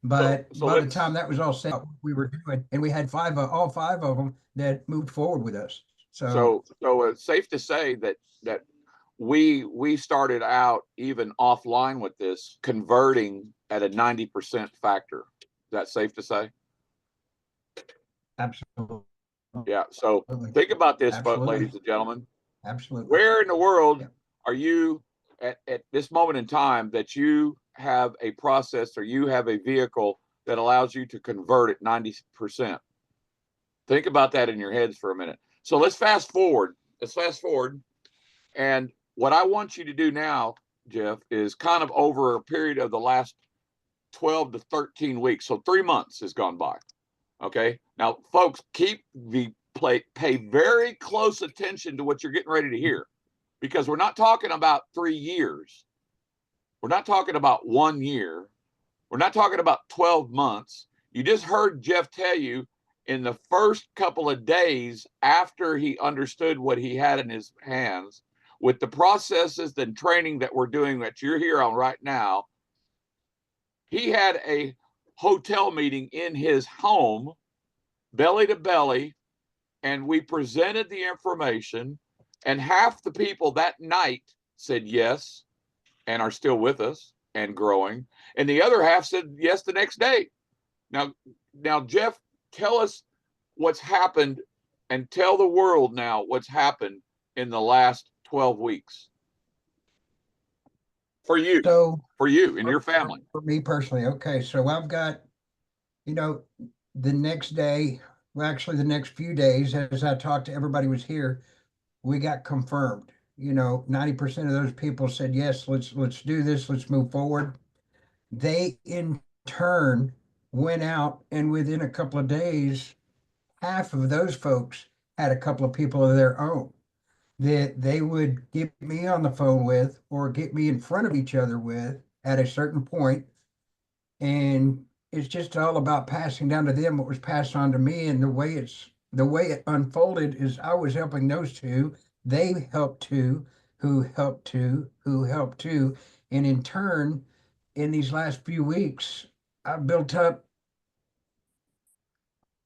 But by the time that was all set, we were doing, and we had all 5 of them that moved forward with us. So it's safe to say that we started out even offline with this, converting at a 90% factor. Is that safe to say? Absolutely. Yeah. So think about this, ladies and gentlemen. Absolutely. Where in the world are you at this moment in time that you have a process or you have a vehicle that allows you to convert at 90%? Think about that in your heads for a minute. So let's fast forward. And what I want you to do now, Jeff, is kind of over a period of the last 12 to 13 weeks. So 3 months has gone by. Okay. Now, folks, pay very close attention to what you're getting ready to hear, because we're not talking about 3 years. We're not talking about 1 year. We're not talking about 12 months. You just heard Jeff tell you in the first couple of days after he understood what he had in his hands, with the processes and training that we're doing that you're here on right now, He had a hotel meeting in his home, belly to belly, and we presented the information, and half the people that night said yes and are still with us and growing, and the other half said yes the next day. Now, Jeff, tell us what's happened, and tell the world now what's happened in the last 12 weeks for you, So and your family. for me personally, okay, so I've got, you know, the next day, well, actually the next few days, as I talked to everybody was here, we got confirmed. 90% of those people said, yes, let's do this, let's move forward. They in turn went out, and within a couple of days, half of those folks had a couple of people of their own that they would get me on the phone with or get me in front of each other with at a certain point. And it's just all about passing down to them what was passed on to me. And the way it unfolded is I was helping those two, they helped two, who helped two, who helped two. And in turn, in these last few weeks, I've built up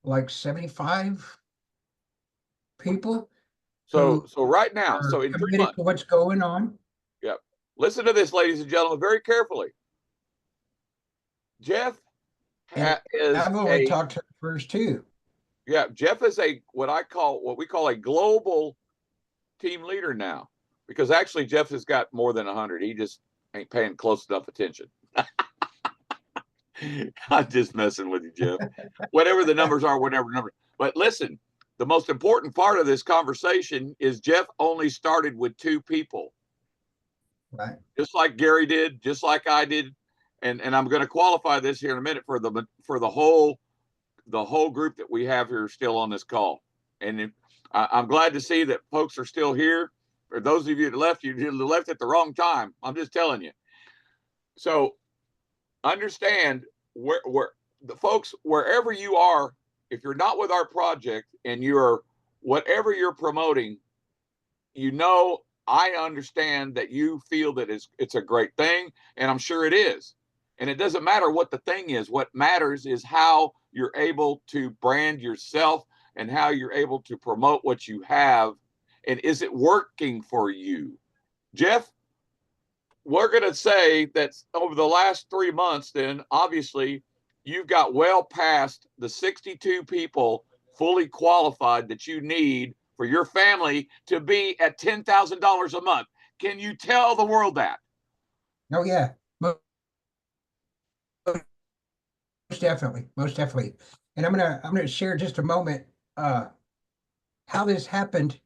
like 75 people So who right now, are so in 3 committed months, to what's going on. yep. Listen to this, ladies and gentlemen, very carefully. Jeff And is I've only talked to the first two. Yeah, Jeff is what we call a global team leader now, because actually Jeff has got more than 100. He just ain't paying close enough attention. I'm just messing with you, Jeff. Whatever the numbers are, whatever number. But listen, the most important part of this conversation is Jeff only started with 2 people. Right. Just like Gary did, just like I did. And I'm going to qualify this here in a minute for the whole group that we have here still on this call. And I'm glad to see that folks are still here. For those of you that left, you left at the wrong time. I'm just telling you. So understand where the folks, wherever you are, if you're not with our project and you're whatever you're promoting, I understand that you feel that it's a great thing, and I'm sure it is. And it doesn't matter what the thing is. What matters is how you're able to brand yourself and how you're able to promote what you have. And is it working for you? Jeff, we're going to say that over the last 3 months, then obviously you've got well past the 62 people fully qualified that you need for your family to be at $10,000 a month. Can you tell the world that? Oh yeah, most definitely, most definitely. And I'm gonna share just a moment how this happened.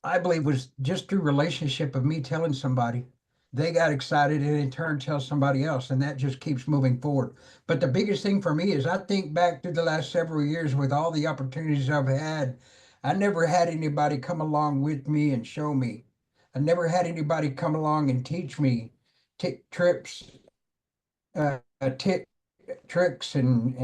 I believe was just through relationship of me telling somebody, they got excited and in turn tell somebody else, and that just keeps moving forward. But the biggest thing for me is I think back through the last several years with all the opportunities I've had, I never had anybody come along with me and show me. I never had anybody come along and teach me trips, tip tricks and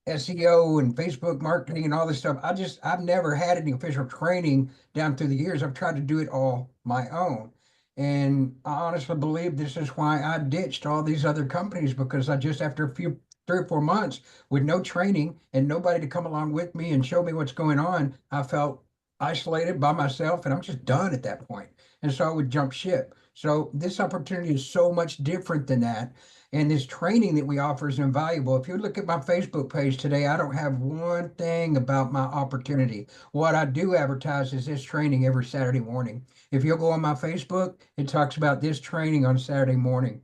SEO and Facebook marketing and all this stuff. I've never had any official training down through the years. I've tried to do it all my own. And I honestly believe this is why I ditched all these other companies, because I just, after 3 or 4 months with no training and nobody to come along with me and show me what's going on, I felt isolated by myself and I'm just done at that point. And so I would jump ship. So this opportunity is so much different than that. And this training that we offer is invaluable. If you look at my Facebook page today, I don't have one thing about my opportunity. What I do advertise is this training every Saturday morning. If you'll go on my Facebook, it talks about this training on Saturday morning.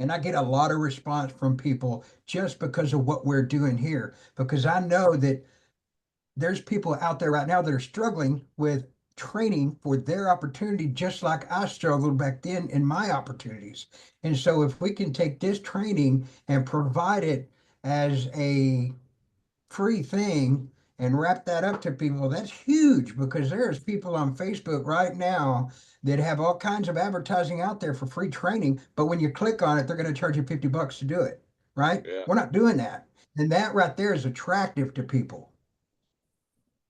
And I get a lot of response from people just because of what we're doing here, because I know that there's people out there right now that are struggling with training for their opportunity, just like I struggled back then in my opportunities. And so if we can take this training and provide it as a free thing and wrap that up to people, that's huge, because there's people on Facebook right now that have all kinds of advertising out there for free training, but when you click on it, they're going to charge you $50 to do it, right? Yeah. We're not doing that. And that right there is attractive to people.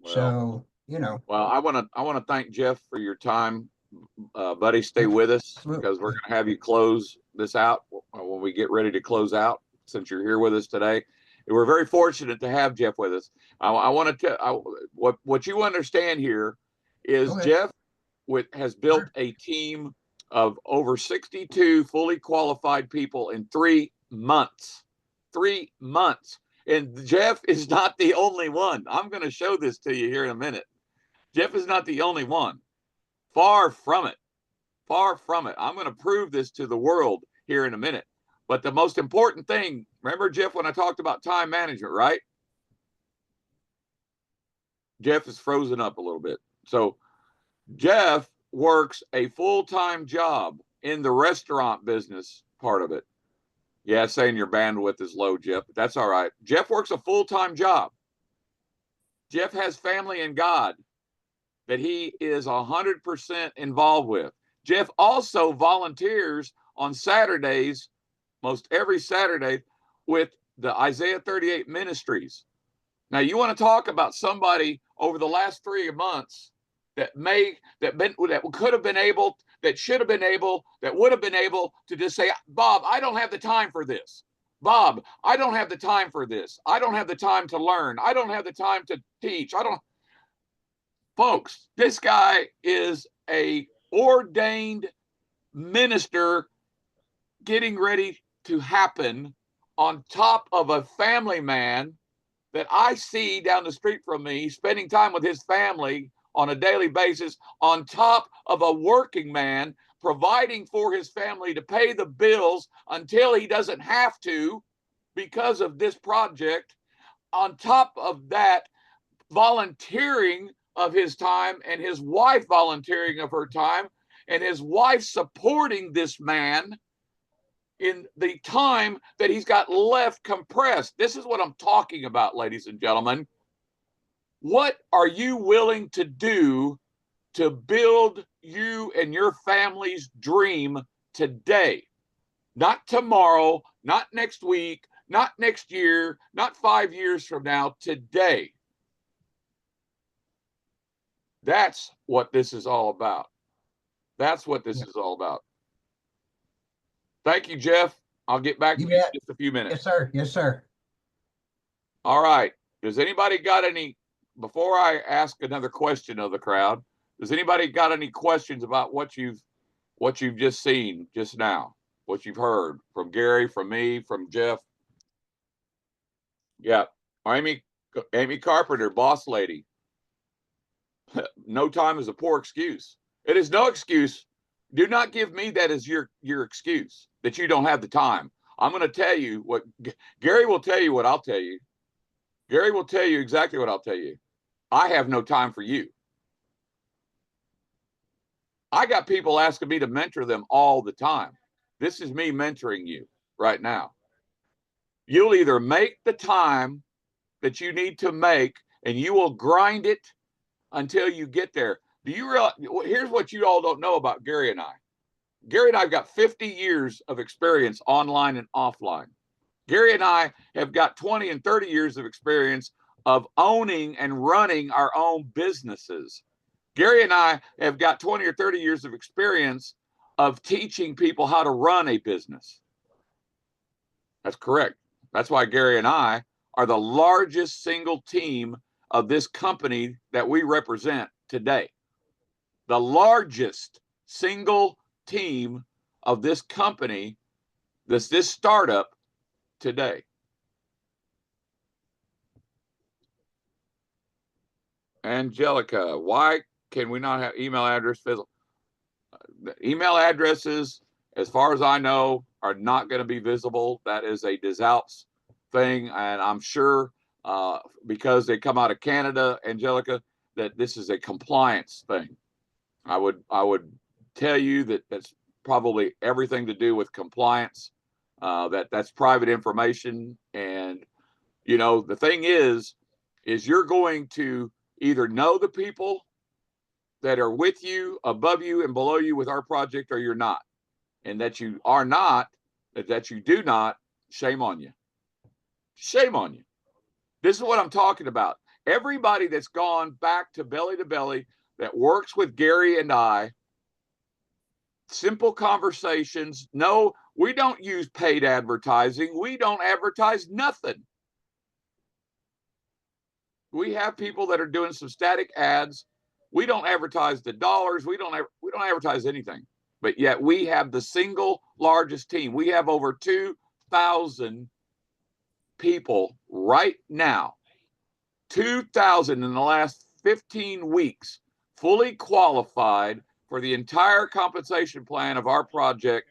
Well, So, well, I want to thank Jeff for your time, buddy. Stay with us absolutely. because we're going to have you close this out when we get ready to close out, since you're here with us today. And we're very fortunate to have Jeff with us. I want to tell what you understand here is Jeff has built a team of over 62 fully qualified people in 3 months. 3 months. And Jeff is not the only one. I'm going to show this to you here in a minute. Jeff is not the only one. Far from it. Far from it. I'm going to prove this to the world here in a minute. But the most important thing, remember, Jeff, when I talked about time management, right? Jeff is frozen up a little bit. So Jeff works a full-time job in the restaurant business part of it. Yeah, saying your bandwidth is low, Jeff, but that's all right. Jeff works a full-time job. Jeff has family in God that he is 100% involved with. Jeff also volunteers on Saturdays, most every Saturday, with the Isaiah 38 Ministries. Now, you want to talk about somebody over the last 3 months that could have been able, that should have been able, that would have been able to just say, Bob, I don't have the time for this. Bob, I don't have the time for this. I don't have the time to learn. I don't have the time to teach. Folks, this guy is a ordained minister getting ready to happen on top of a family man that I see down the street from me, spending time with his family on a daily basis, on top of a working man providing for his family to pay the bills until he doesn't have to because of this project. On top of that, volunteering of his time, and his wife volunteering of her time, and his wife supporting this man in the time that he's got left compressed. This is what I'm talking about, ladies and gentlemen. What are you willing to do to build you and your family's dream today? Not tomorrow, not next week, not next year, not 5 years from now, today. That's what this is all about. That's what this is all about. Thank you, Jeff. I'll get back to you in just a few minutes. Yes, sir. Yes, sir. All right. Does anybody got any, before I ask another question of the crowd, does anybody got any questions about what you've just seen just now, what you've heard from Gary, from me, from Jeff? Yeah. Amy Carpenter, boss lady. No time is a poor excuse. It is no excuse. Do not give me that as your excuse that you don't have the time. I'm going to tell you what Gary will tell you what I'll tell you. Gary will tell you exactly what I'll tell you. I have no time for you. I got people asking me to mentor them all the time. This is me mentoring you right now. You'll either make the time that you need to make, and you will grind it until you get there. Do you realize? Here's what you all don't know about Gary and I. Gary and I have got 50 years of experience online and offline. Gary and I have got 20 and 30 years of experience of owning and running our own businesses. Gary and I have got 20 or 30 years of experience of teaching people how to run a business. That's correct. That's why Gary and I are the largest single team of this company that we represent today. The largest single team of this company, this startup today. Angelica, why can we not have email address? The email addresses, as far as I know, are not going to be visible. That is a DesAlps thing, and I'm sure because they come out of Canada, Angelica, that this is a compliance thing. I would tell you that that's probably everything to do with compliance. That's private information, and you know the thing is you're going to either know the people that are with you, above you, and below you with our project, or you're not. And that you are not, that you do not, shame on you. Shame on you. This is what I'm talking about. Everybody that's gone back to belly that works with Gary and I, simple conversations, no, We don't use paid advertising. We don't advertise nothing. We have people that are doing some static ads. We don't advertise the dollars. We don't advertise anything. But yet we have the single largest team. We have over 2,000 people right now. 2,000 in the last 15 weeks, fully qualified for the entire compensation plan of our project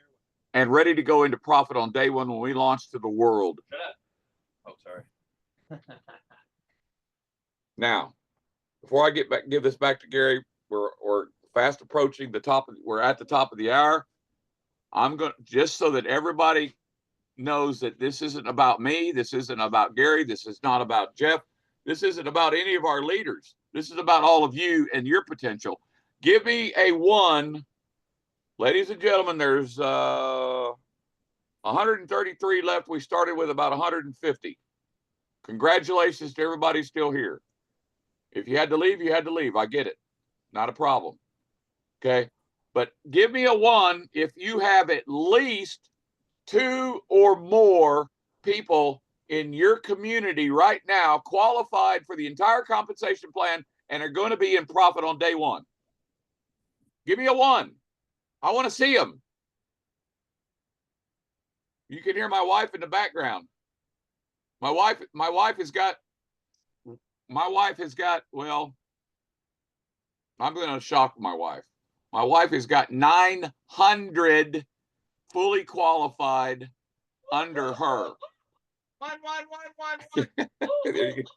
and ready to go into profit on day one when we launch to the world. Oh, sorry. Now, before I give this back to Gary, we're fast approaching the top. We're at the top of the hour. I'm going to, just so that everybody knows that this isn't about me. This isn't about Gary. This is not about Jeff. This isn't about any of our leaders. This is about all of you and your potential. Give me a 1. Ladies and gentlemen, there's 133 left. We started with about 150. Congratulations to everybody still here. If you had to leave, you had to leave. I get it. Not a problem. Okay. But give me a 1 if you have at least 2 or more people in your community right now qualified for the entire compensation plan and are going to be in profit on day one. Give me a 1. I want to see them. You can hear my wife in the background. My wife has got, well, I'm going to shock my wife. My wife has got 900 fully qualified under her. One. There you go.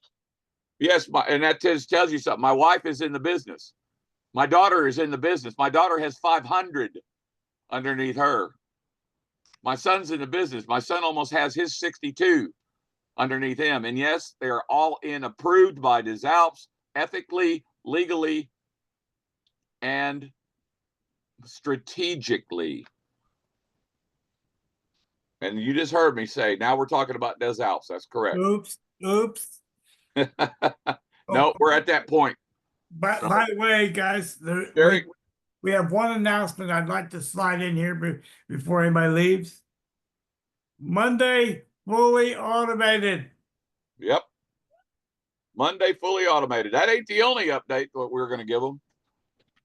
Yes, and that tells you something. My wife is in the business. My daughter is in the business. My daughter has 500 underneath her. My son's in the business. My son almost has his 62 underneath him. And yes, they are all approved by DesAlps, ethically, legally, and strategically. And you just heard me say, now we're talking about DesAlps. That's correct. Oops. No, we're at that point. By the way, guys, we have one announcement I'd like to slide in here before anybody leaves. Monday, fully automated. Yep. Monday, fully automated. That ain't the only update that we're going to give them,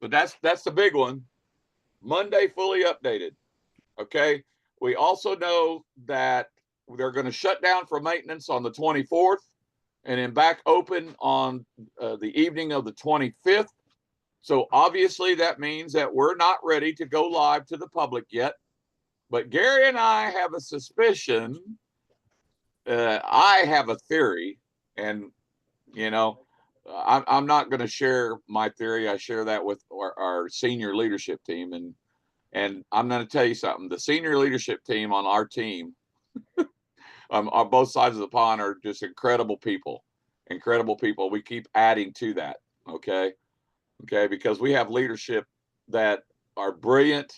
but that's the big one. Monday, fully updated. Okay. We also know that they're going to shut down for maintenance on the 24th and then back open on the evening of the 25th. So obviously that means that we're not ready to go live to the public yet. But Gary and I have a suspicion. I have a theory, and I'm not going to share my theory. I share that with our senior leadership team, and I'm going to tell you something. The senior leadership team on our team, on both sides of the pond, are just incredible people. Incredible people. We keep adding to that. Okay, because we have leadership that are brilliant.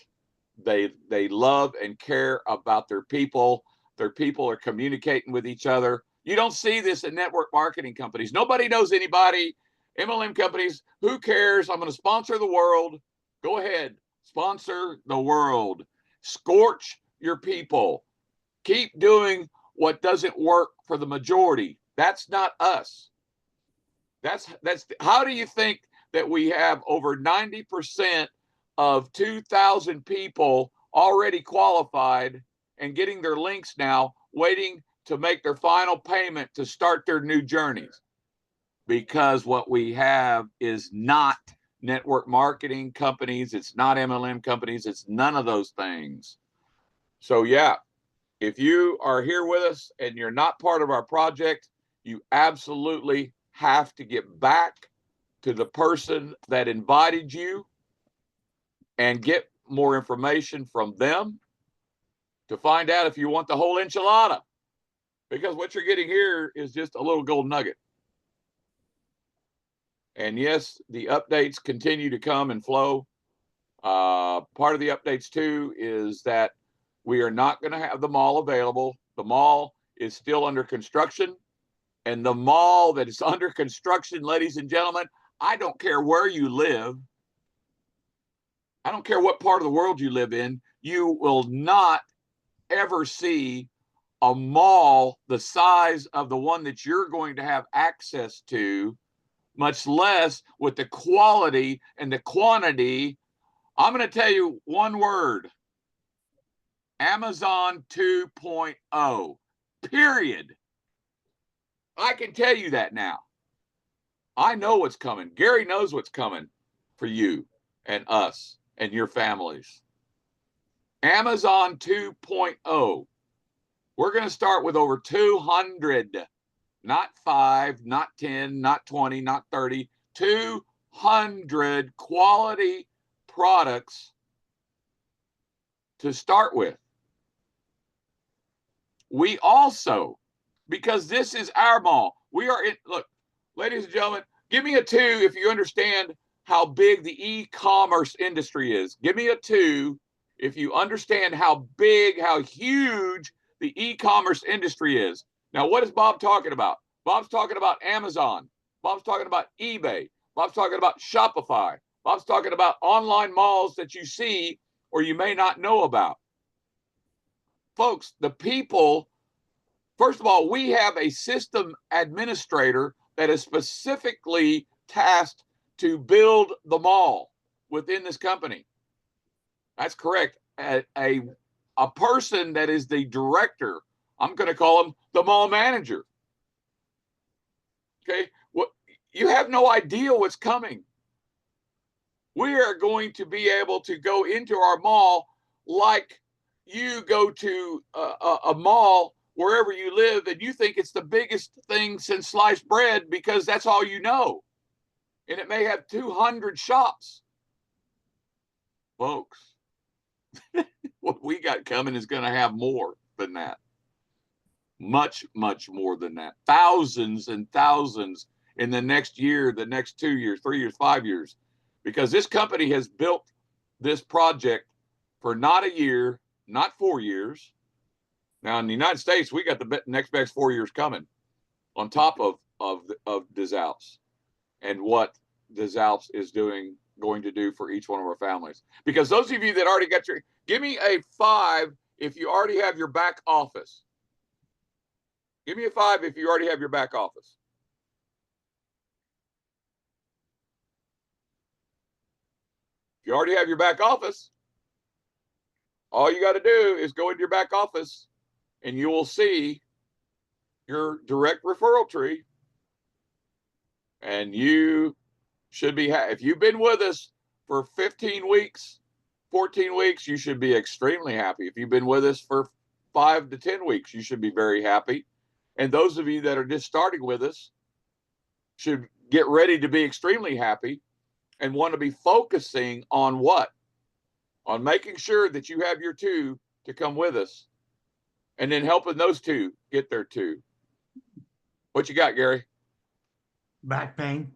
They love and care about their people. Their people are communicating with each other. You don't see this in network marketing companies. Nobody knows anybody. MLM companies, who cares? I'm going to sponsor the world. Go ahead, sponsor the world. Scorch your people. Keep doing what doesn't work for the majority. That's not us. That's how do you think that we have over 90% of 2,000 people already qualified and getting their links now, waiting to make their final payment to start their new journeys? Because what we have is not network marketing companies. It's not MLM companies. It's none of those things. So yeah, if you are here with us and you're not part of our project, you absolutely have to get back to the person that invited you and get more information from them to find out if you want the whole enchilada, because what you're getting here is just a little gold nugget. And yes, the updates continue to come and flow. Part of the updates too is that we are not going to have the mall available. The mall is still under construction, and the mall that is under construction, ladies and gentlemen, I don't care where you live. I don't care what part of the world you live in. You will not ever see a mall the size of the one that you're going to have access to, much less with the quality and the quantity. I'm going to tell you one word: Amazon 2.0, period. I can tell you that now. I know what's coming. Gary knows what's coming for you and us and your families. Amazon 2.0. We're going to start with over 200, not 5, not 10, not 20, not 30, 200 quality products to start with. We also, because this is our mall, we are in, look, ladies and gentlemen, give me a 2 if you understand how big the e-commerce industry is. Give me a 2 if you understand how big, how huge the e-commerce industry is. Now, what is Bob talking about? Bob's talking about Amazon. Bob's talking about eBay. Bob's talking about Shopify. Bob's talking about online malls that you see or you may not know about. Folks, the people, first of all, we have a system administrator that is specifically tasked to build the mall within this company. That's correct. A person that is the director, I'm going to call him the mall manager. Okay, what, you have no idea what's coming. We are going to be able to go into our mall like you go to a mall wherever you live and you think it's the biggest thing since sliced bread because that's all you know. And it may have 200 shops. Folks, what we got coming is going to have more than that. Much, much more than that. Thousands and thousands in the next year, the next 2 years, 3 years, 5 years. Because this company has built this project for not a year, not 4 years. Now in the United States, we got the next best 4 years coming on top of DesAlps and what DesAlps is going to do for each one of our families. Because those of you that already got your, give me a 5 if you already have your back office. Give me a 5 if you already have your back office. If you already have your back office, all you got to do is go into your back office and you will see your direct referral tree. And you should be, if you've been with us for 15 weeks, 14 weeks, you should be extremely happy. If you've been with us for 5 to 10 weeks, you should be very happy. And those of you that are just starting with us should get ready to be extremely happy and want to be focusing on what? On making sure that you have your 2 to come with us and then helping those 2 get their 2. What you got, Gary? Back pain.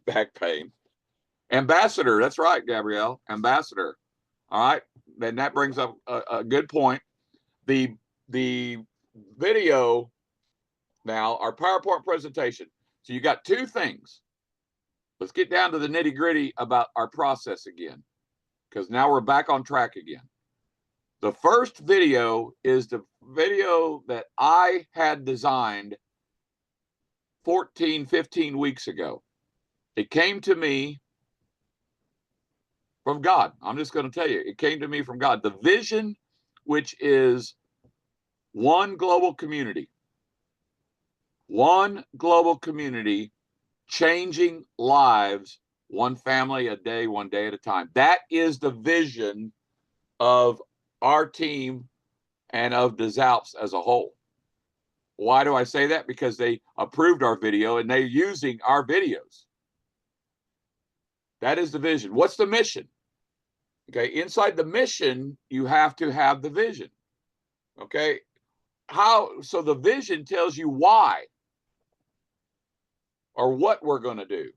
Back pain. Ambassador, that's right, Gabrielle. Ambassador. All right. Then that brings up a good point. The video now, our PowerPoint presentation. So you got 2 things. Let's get down to the nitty gritty about our process again, because now we're back on track again. The first video is the video that I had designed 14, 15 weeks ago. It came to me from God. I'm just going to tell you, it came to me from God. The vision, which is one global community, changing lives, one family a day, one day at a time. That is the vision of our team and of DesAlps as a whole. Why do I say that? Because they approved our video and they're using our videos. That is the vision. What's the mission? Okay, inside the mission, you have to have the vision. Okay, so the vision tells you why or what we're going to do.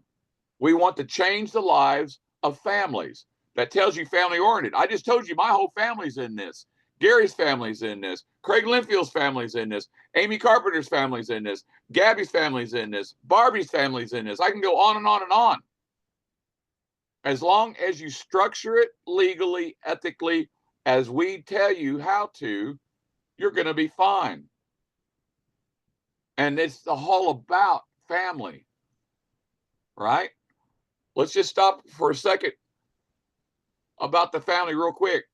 We want to change the lives of families. That tells you family oriented. I just told you my whole family's in this. Gary's family's in this. Craig Linfield's family's in this. Amy Carpenter's family's in this. Gabby's family's in this. Barbie's family's in this. I can go on and on and on. as long as you structure it legally, ethically, as we tell you how to, you're going to be fine. And it's all about family, right? Let's just stop for a second about the family real quick.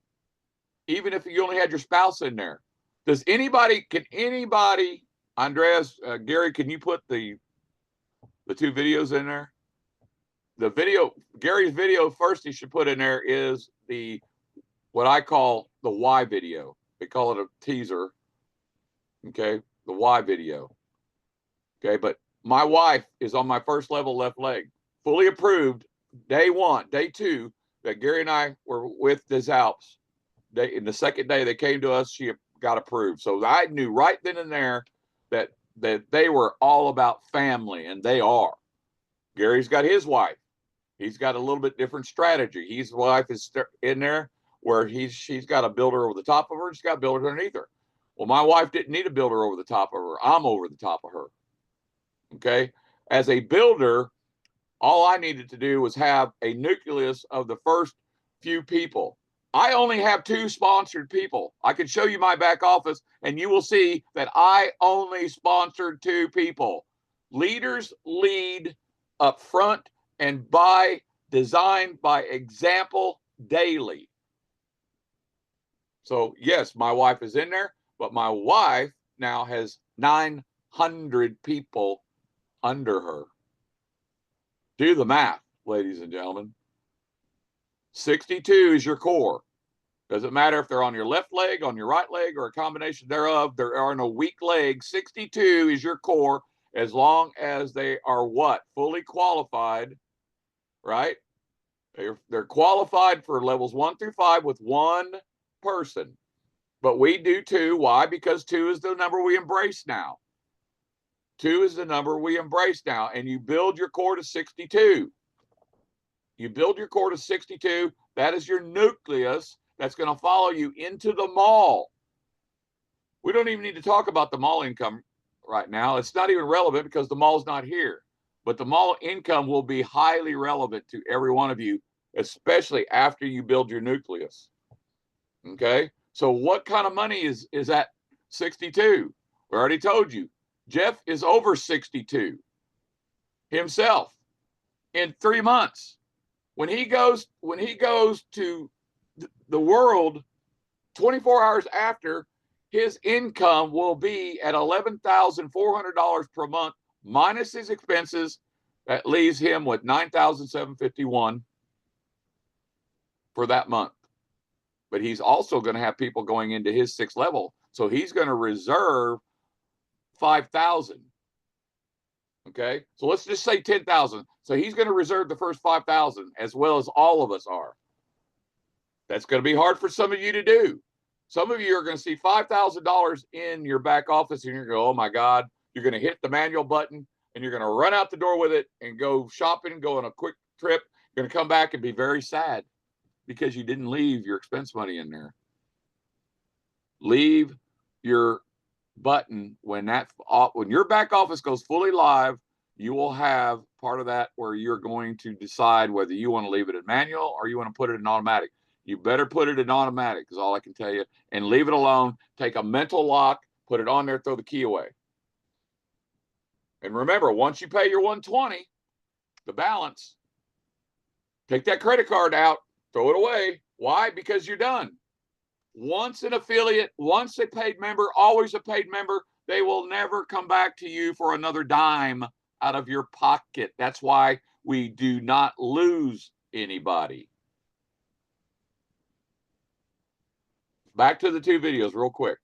Even if you only had your spouse in there, can anybody, Andreas, Gary, can you put the 2 videos in there? The video, Gary's video first he should put in there is what I call the why video. They call it a teaser. Okay, the why video. Okay, but my wife is on my first level left leg, fully approved, day 1, day 2, that Gary and I were with this Alps. In the second day they came to us, she got approved. So I knew right then and there that they were all about family, and they are. Gary's got his wife. He's got a little bit different strategy. His wife is in there where she's got a builder over the top of her. She's got builders underneath her. Well, my wife didn't need a builder over the top of her. I'm over the top of her. Okay. As a builder, all I needed to do was have a nucleus of the first few people. I only have 2 sponsored people. I can show you my back office and you will see that I only sponsored 2 people. Leaders lead up front and designed by example daily. So yes, my wife is in there, but my wife now has 900 people under her. Do the math, ladies and gentlemen. 62 is your core. Doesn't matter if they're on your left leg, on your right leg, or a combination thereof. There are no weak legs. 62 is your core, as long as they are what? Fully qualified, right? They're qualified for levels 1 through 5 with 1 person. But we do 2. Why? Because 2 is the number we embrace now. 2 is the number we embrace now. And you build your core to 62. You build your core to 62. That is your nucleus that's going to follow you into the mall. We don't even need to talk about the mall income right now. It's not even relevant because the mall's not here. But the mall income will be highly relevant to every one of you, especially after you build your nucleus. Okay? So what kind of money is at 62? We already told you. Jeff is over 62 himself in 3 months. When he goes to the world 24 hours after, his income will be at $11,400 per month minus his expenses. That leaves him with $9,751 for that month. But he's also going to have people going into his 6th level, so he's going to reserve 5,000. Okay, so let's just say 10,000. So he's going to reserve the first 5,000, as well as all of us are. That's going to be hard for some of you to do. Some of you are going to see $5,000 in your back office, and you're going to go, oh my God. You're going to hit the manual button, and you're going to run out the door with it and go shopping, go on a quick trip. You're going to come back and be very sad because you didn't leave your expense money in there. Leave your button when your back office goes fully live. You will have part of that where you're going to decide whether you want to leave it in manual or you want to put it in automatic. You better put it in automatic, is all I can tell you, and leave it alone. Take a mental lock, put it on there, throw the key away. And remember, once you pay your 120, the balance, take that credit card out, throw it away. Why? Because you're done. Once an affiliate, once a paid member, always a paid member, they will never come back to you for another dime out of your pocket. That's why we do not lose anybody. Back to the 2 videos real quick,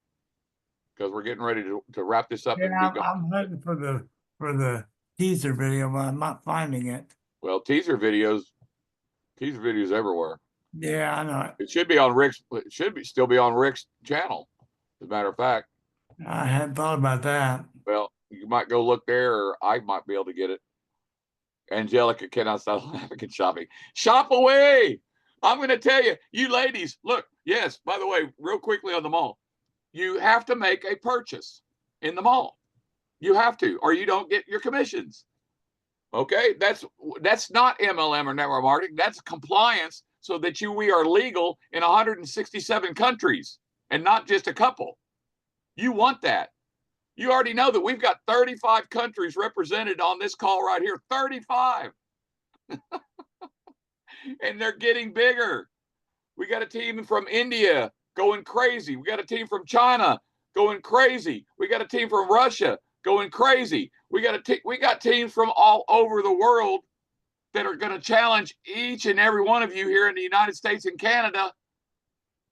because we're getting ready to wrap this up. Yeah, and be gone. I'm looking for the teaser video, but I'm not finding it. Well, teaser videos everywhere. Yeah, I know it. It should be on Rick's. It should still be on Rick's channel. As a matter of fact. I hadn't thought about that. Well, you might go look there, or I might be able to get it. Angelica cannot stop laughing and shopping. Shop away. I'm going to tell you, you ladies, look, yes, by the way, real quickly on the mall, you have to make a purchase in the mall. You have to, or you don't get your commissions. Okay, that's not MLM or network marketing. That's compliance, so that we are legal in 167 countries and not just a couple. You want that. You already know that we've got 35 countries represented on this call right here. 35. And they're getting bigger. We got a team from India going crazy. We got a team from China going crazy. We got a team from Russia going crazy. We got teams from all over the world that are going to challenge each and every one of you here in the United States and Canada.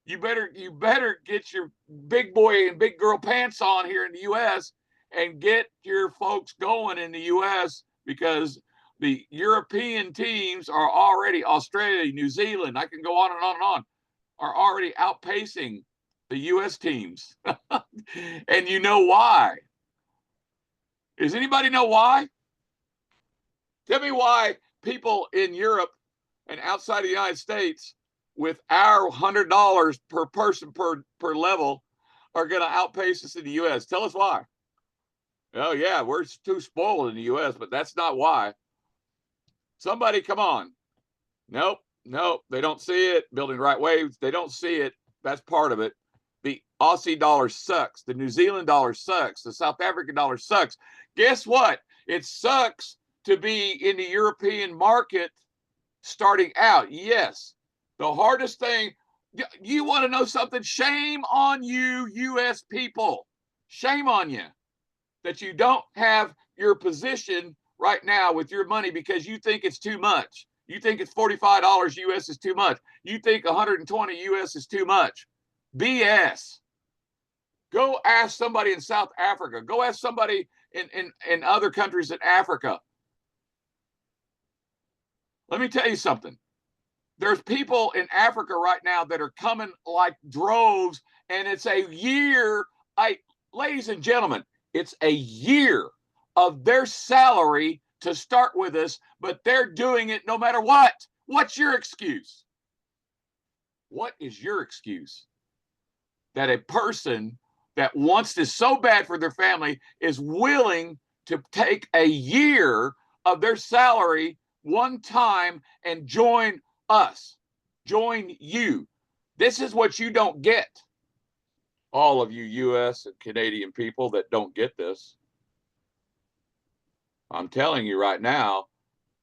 You better get your big boy and big girl pants on here in the US and get your folks going in the US, because the European teams are already, Australia, New Zealand, I can go on and on and on, are already outpacing the US teams. And you know why? Does anybody know why? Tell me why people in Europe and outside of the United States with our $100 per person per level are going to outpace us in the US. Tell us why. Oh yeah, we're too spoiled in the US, but that's not why. Somebody come on. Nope, they don't see it. Building right waves, they don't see it. That's part of it. The Aussie dollar sucks. The New Zealand dollar sucks. The South African dollar sucks. Guess what? It sucks to be in the European market starting out. Yes. The hardest thing, you want to know something? Shame on you, US people. Shame on you that you don't have your position right now with your money because you think it's too much. You think it's $45 US is too much. You think 120 US is too much. BS. Go ask somebody in South Africa. Go ask somebody in other countries in Africa. Let me tell you something. There's people in Africa right now that are coming like droves, and it's a year. Ladies and gentlemen, it's a year of their salary to start with us, but they're doing it no matter what. What's your excuse? What is your excuse? That a person that wants this so bad for their family is willing to take a year of their salary one time and join us, join you. This is what you don't get. All of you US and Canadian people that don't get this. I'm telling you right now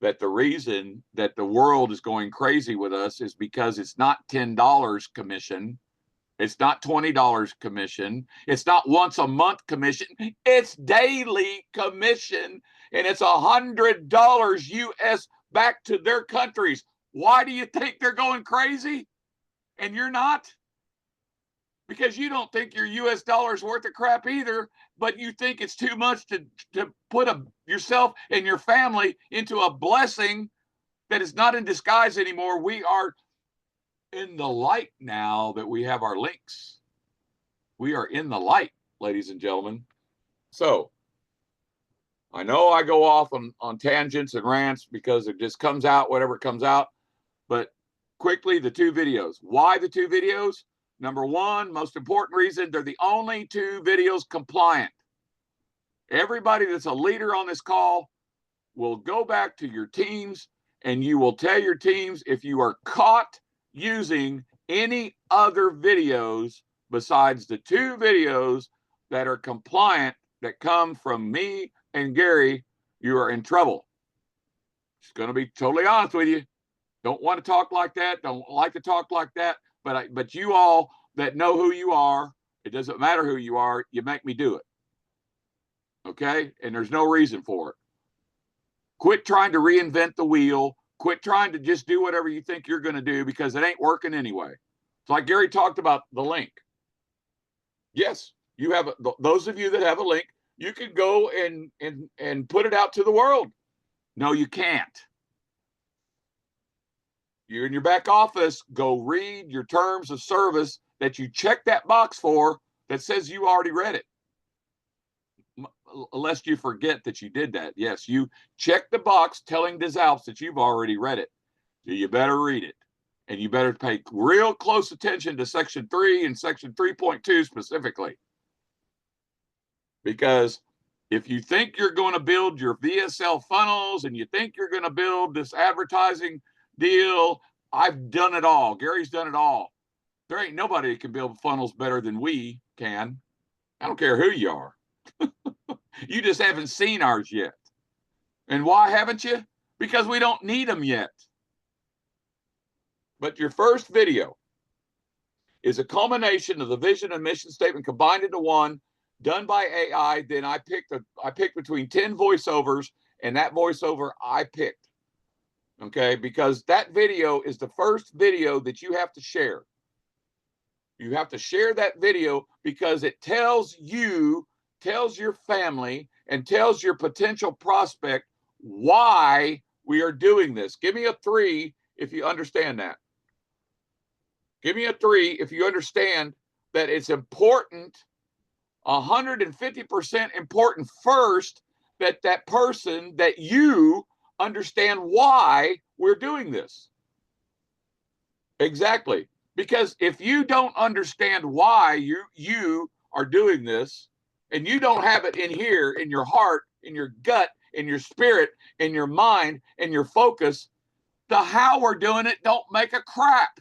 that the reason that the world is going crazy with us is because it's not $10 commission. It's not $20 commission. It's not once a month commission. It's daily commission. And it's $100 US back to their countries. Why do you think they're going crazy? And you're not? Because you don't think your US dollar is worth a crap either, but you think it's too much to put yourself and your family into a blessing that is not in disguise anymore. We are in the light now that we have our links. We are in the light, ladies and gentlemen. So I know I go off on tangents and rants because it just comes out, whatever comes out. But quickly, the two videos. Why the two videos? Number one, most important reason, they're the only two videos compliant. Everybody that's a leader on this call will go back to your teams and you will tell your teams if you are caught using any other videos besides the two videos that are compliant that come from me and Gary, you are in trouble. Just going to be totally honest with you. Don't want to talk like that. Don't like to talk like that. But you all that know who you are, it doesn't matter who you are, you make me do it. Okay? And there's no reason for it. Quit trying to reinvent the wheel. Quit trying to just do whatever you think you're going to do because it ain't working anyway. It's like Gary talked about the link. Yes, you have those of you that have a link, you can go and put it out to the world. No, you can't. You're in your back office, go read your terms of service that you check that box for that says you already read it. Lest you forget that you did that. Yes, you check the box telling Des Alps that you've already read it. So you better read it. And you better pay real close attention to Section 3 and Section 3.2 specifically. Because If you think you're going to build your VSL funnels and you think you're going to build this advertising deal, I've done it all. Gary's done it all. There ain't nobody that can build funnels better than we can. I don't care who you are. You just haven't seen ours yet. And why haven't you? Because we don't need them yet. But your first video is a culmination of the vision and mission statement combined into one, done by AI. Then I picked between 10 voiceovers, and that voiceover I picked. Okay, because that video is the first video that you have to share. You have to share that video because it tells you, tells your family, and tells your potential prospect why we are doing this. Give me a 3 if you understand that. Give me a 3 if you understand that it's important, 150% important first, that that person, that you understand why we're doing this. Exactly. Because if you don't understand why you are doing this, and you don't have it in here, in your heart, in your gut, in your spirit, in your mind, in your focus, the how we're doing it don't make a crap.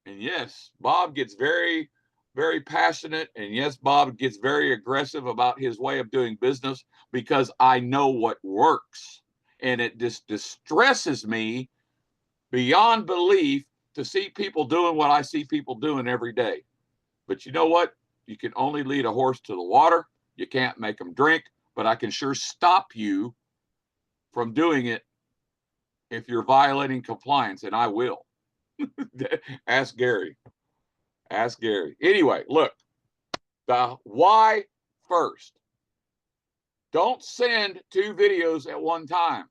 And yes, Bob gets very, very passionate. And yes, Bob gets very aggressive about his way of doing business because I know what works. And it just distresses me beyond belief to see people doing what I see people doing every day. But you know what? You can only lead a horse to the water. You can't make them drink, but I can sure stop you from doing it if you're violating compliance, and I will. Ask Gary. Ask Gary. Anyway, look, the why first. Don't send 2 videos at one time.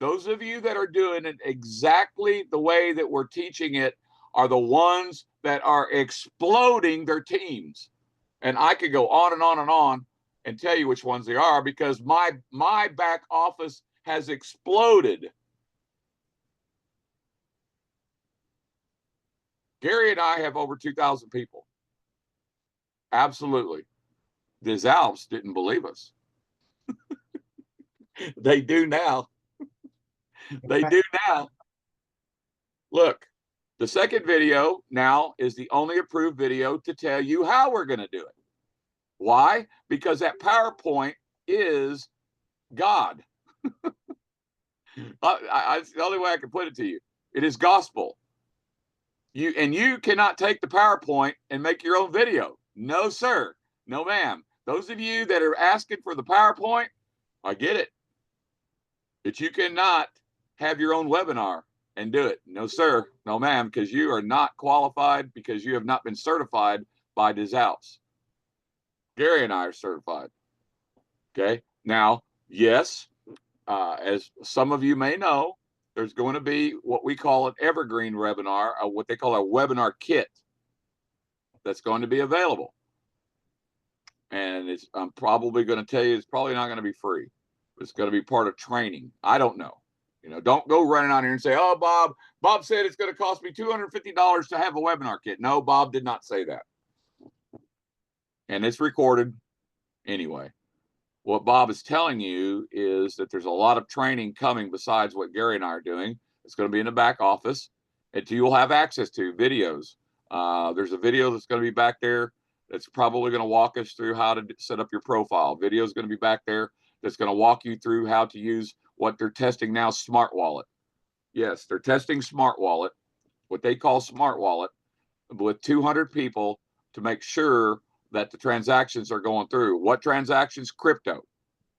Those of you that are doing it exactly the way that we're teaching it are the ones that are exploding their teams. And I could go on and on and on and tell you which ones they are because my back office has exploded. Gary and I have over 2,000 people. Absolutely. The Alps didn't believe us. They do now. They do now. Look, the second video now is the only approved video to tell you how we're going to do it. Why? Because that PowerPoint is God. It's the only way I can put it to you. It is gospel. You cannot take the PowerPoint and make your own video. No, sir. No, ma'am. Those of you that are asking for the PowerPoint, I get it. But you cannot have your own webinar and do it. No, sir. No, ma'am, because you are not qualified because you have not been certified by DesAlps. Gary and I are certified. Okay. Now, yes, as some of you may know, there's going to be what we call an evergreen webinar, what they call a webinar kit that's going to be available. And I'm probably going to tell you it's probably not going to be free. It's going to be part of training. I don't know. You know, don't go running on here and say, oh, Bob said it's going to cost me $250 to have a webinar kit. No, Bob did not say that. And it's recorded anyway. What Bob is telling you is that there's a lot of training coming besides what Gary and I are doing. It's going to be in the back office, and you'll have access to videos. There's a video that's going to be back there that's probably going to walk us through how to set up your profile. Video is going to be back there that's going to walk you through how to use what they're testing now, Smart Wallet. Yes, they're testing Smart Wallet, what they call Smart Wallet, with 200 people to make sure that the transactions are going through. What transactions? Crypto.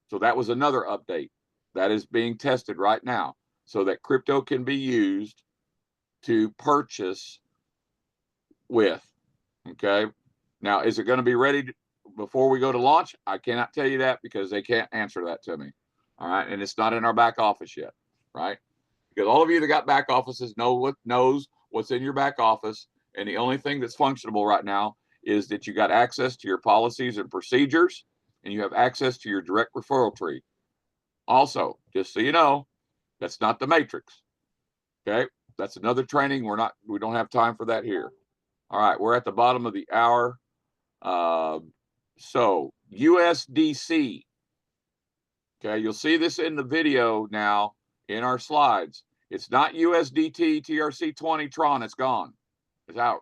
So that was another update that is being tested right now so that crypto can be used to purchase with. Okay. Now, is it going to be ready before we go to launch? I cannot tell you that because they can't answer that to me. All right. And it's not in our back office yet. Right. Because all of you that got back offices knows what's in your back office. And the only thing that's functionable right now is that you got access to your policies and procedures, and you have access to your direct referral tree. Also, just so you know, that's not the matrix. Okay, that's another training. We don't have time for that here. All right, we're at the bottom of the hour. So USDC. Okay, you'll see this in the video now in our slides. It's not USDT TRC20 Tron, it's gone. It's out.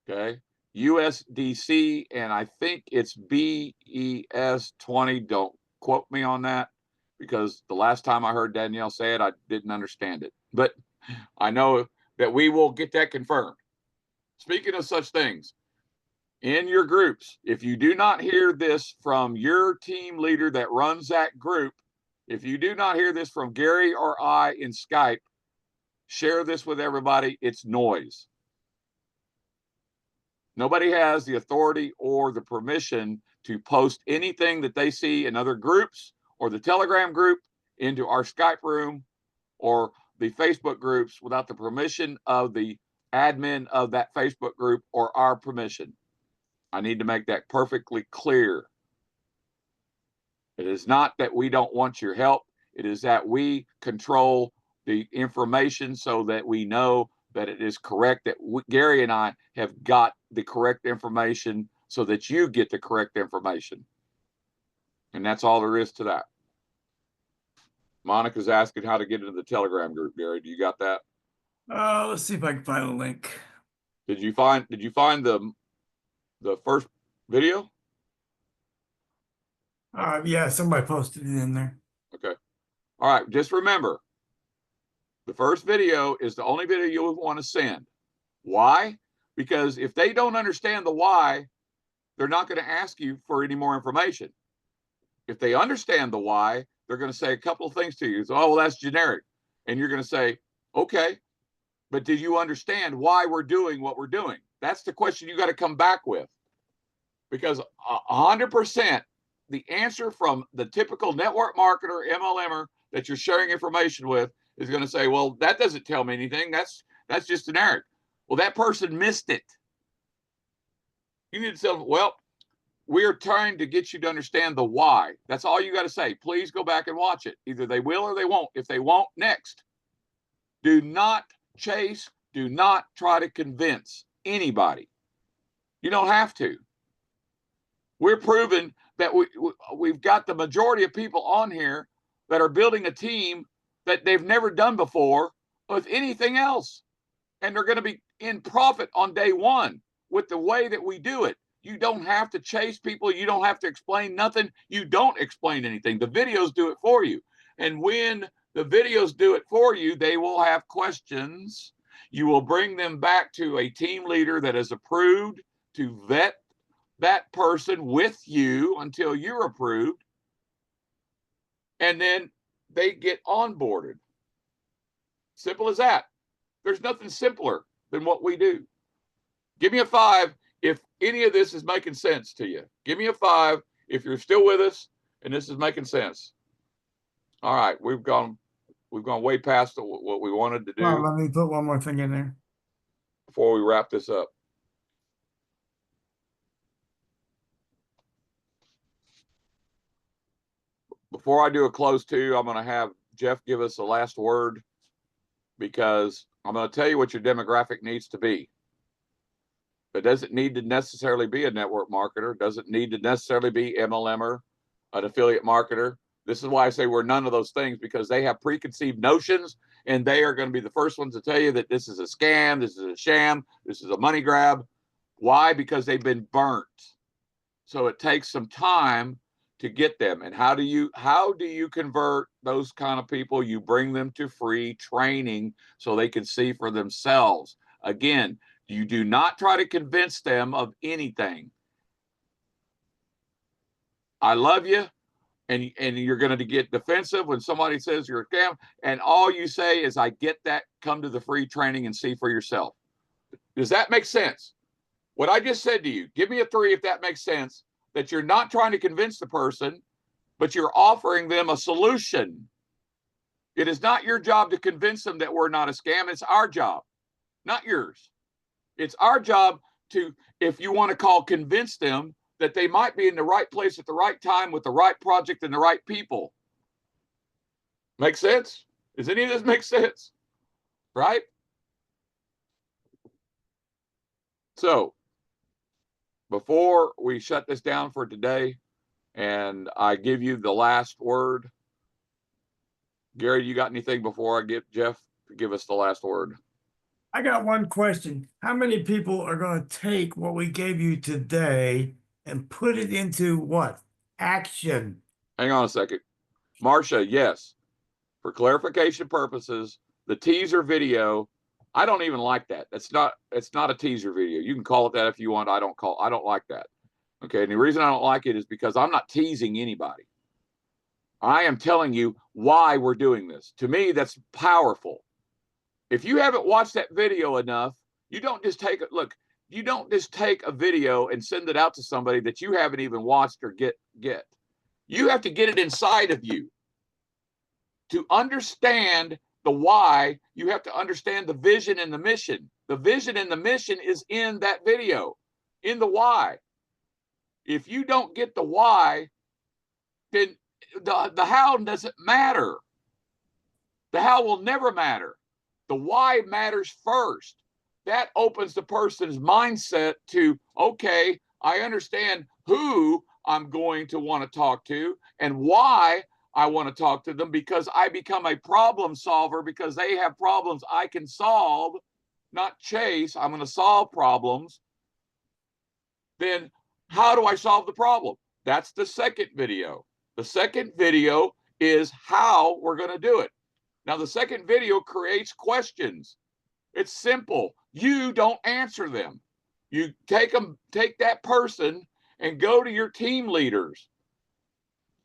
Okay, USDC, and I think it's BES20. Don't quote me on that, because the last time I heard Danielle say it, I didn't understand it. But I know that we will get that confirmed. Speaking of such things, in your groups, if you do not hear this from your team leader that runs that group, if you do not hear this from Gary or I in Skype, share this with everybody. It's noise. Nobody has the authority or the permission to post anything that they see in other groups or the Telegram group into our Skype room or the Facebook groups without the permission of the admin of that Facebook group or our permission. I need to make that perfectly clear. It is not that we don't want your help. It is that we control the information so that we know that it is correct, that Gary and I have got the correct information so that you get the correct information. And that's all there is to that. Monica's asking how to get into the Telegram group. Gary, do you got that? Let's see if I can find a link. Did you find the first video? Yeah, somebody posted it in there. Okay. All right. Just remember, the first video is the only video you'll want to send. Why? Because if they don't understand the why, they're not going to ask you for any more information. If they understand the why, they're going to say a couple of things to you. So, oh, well, that's generic. And you're going to say, okay, but do you understand why we're doing what we're doing? That's the question you got to come back with. Because 100%, the answer from the typical network marketer, MLMer that you're sharing information with is going to say, well, that doesn't tell me anything. That's just generic. Well, that person missed it. You need to tell them, well, we're trying to get you to understand the why. That's all you got to say. Please go back and watch it. Either they will or they won't. If they won't, next. Do not chase. Do not try to convince anybody. You don't have to. We're proving that we've got the majority of people on here that are building a team that they've never done before with anything else. And they're going to be in profit on day one with the way that we do it. You don't have to chase people. You don't have to explain nothing. You don't explain anything. The videos do it for you. And when the videos do it for you, they will have questions. You will bring them back to a team leader that is approved to vet that person with you until you're approved. And then they get onboarded. Simple as that. There's nothing simpler than what we do. Give me a 5 if any of this is making sense to you. Give me a 5 if you're still with us and this is making sense. All right, we've gone way past what we wanted to do. Well, let me put one more thing in there before we wrap this up. Before I do a close to, I'm going to have Jeff give us the last word, because I'm going to tell you what your demographic needs to be. It doesn't need to necessarily be a network marketer. Doesn't need to necessarily be MLMer, an affiliate marketer. This is why I say we're none of those things, because they have preconceived notions, and they are going to be the first ones to tell you that this is a scam, this is a sham, this is a money grab. Why? Because they've been burnt. So it takes some time to get them. And how do you convert those kind of people? You bring them to free training so they can see for themselves. Again, you do not try to convince them of anything. I love you, and you're going to get defensive when somebody says you're a scam, and all you say is, I get that, come to the free training and see for yourself. Does that make sense? What I just said to you, give me a 3 if that makes sense, that you're not trying to convince the person, but you're offering them a solution. It is not your job to convince them that we're not a scam. It's our job, not yours. It's our job to, if you want to call, convince them that they might be in the right place at the right time with the right project and the right people. Make sense? Does any of this make sense? Right? So, before we shut this down for today and I give you the last word, Gary, you got anything before I get Jeff to give us the last word? I got one question. How many people are going to take what we gave you today and put it into what? Action. Hang on a second. Marcia, yes. For clarification purposes, the teaser video, I don't even like that. It's not a teaser video. You can call it that if you want. I don't like that. Okay. And the reason I don't like it is because I'm not teasing anybody. I am telling you why we're doing this. To me, that's powerful. If you haven't watched that video enough, you don't just take it. Look, you don't just take a video and send it out to somebody that you haven't even watched or get. You have to get it inside of you. To understand the why, you have to understand the vision and the mission. The vision and the mission is in that video, in the why. If you don't get the why, then the how doesn't matter. The how will never matter. The why matters first. That opens the person's mindset to, okay, I understand who I'm going to want to talk to and why I want to talk to them, because I become a problem solver because they have problems I can solve, not chase. I'm going to solve problems. Then how do I solve the problem? That's the second video. The second video is how we're going to do it. Now, the second video creates questions. It's simple. You don't answer them. You take that person and go to your team leaders.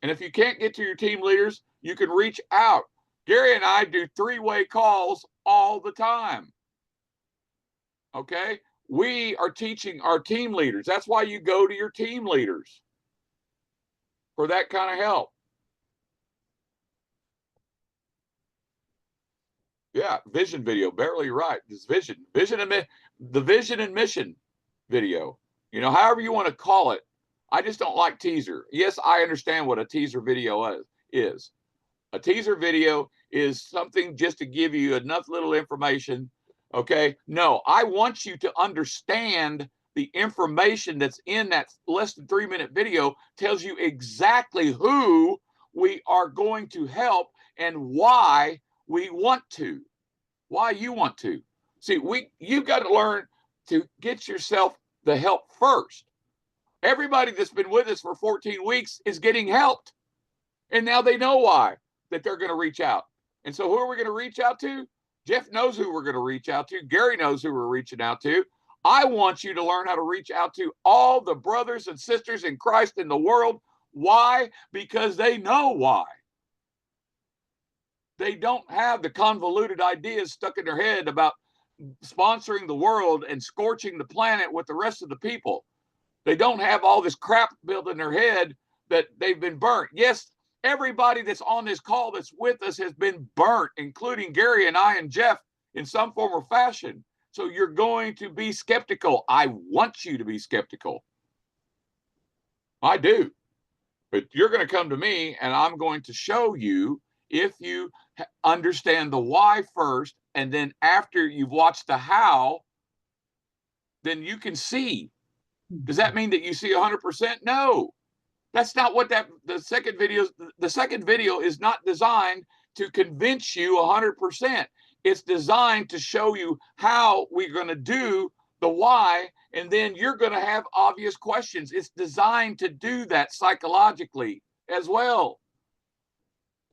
And if you can't get to your team leaders, you can reach out. Gary and I do 3-way calls all the time. Okay? We are teaching our team leaders. That's why you go to your team leaders for that kind of help. Yeah, vision video, barely right. This vision and the vision and mission video. You know, however you want to call it. I just don't like teaser. Yes, I understand what a teaser video is. A teaser video is something just to give you enough little information. Okay. No, I want you to understand the information that's in that less than 3-minute video tells you exactly who we are going to help and why we want to, why you want to. See, you've got to learn to get yourself the help first. Everybody that's been with us for 14 weeks is getting helped. And now they know why, that they're going to reach out. And so who are we going to reach out to? Jeff knows who we're going to reach out to. Gary knows who we're reaching out to. I want you to learn how to reach out to all the brothers and sisters in Christ in the world. Why? Because they know why. They don't have the convoluted ideas stuck in their head about sponsoring the world and scorching the planet with the rest of the people. They don't have all this crap built in their head that they've been burnt. Yes, everybody that's on this call that's with us has been burnt, including Gary and I and Jeff in some form or fashion. So you're going to be skeptical. I want you to be skeptical. I do. But you're going to come to me and I'm going to show you, if you understand the why first, and then after you've watched the how, then you can see. Does that mean that you see 100%? No, that's not what the second video is not designed to convince you 100%. It's designed to show you how we're going to do the why, and then you're going to have obvious questions. It's designed to do that psychologically as well.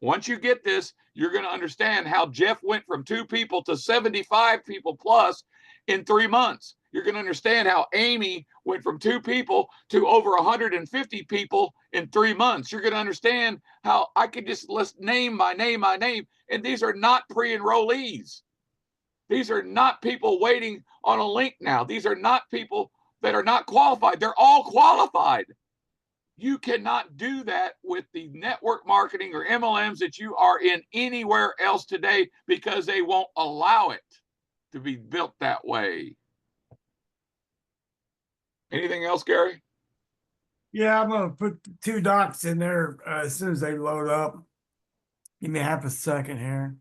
Once you get this, you're going to understand how Jeff went from 2 people to 75 people plus in 3 months. You're going to understand how Amy went from 2 people to over 150 people in 3 months. You're going to understand how I could just list name by name. And these are not pre-enrollees. These are not people waiting on a link now. These are not people that are not qualified. They're all qualified. You cannot do that with the network marketing or MLMs that you are in anywhere else today, because they won't allow it to be built that way. Anything else, Gary? Yeah, I'm going to put 2 docs in there as soon as they load up. Give me half a second here.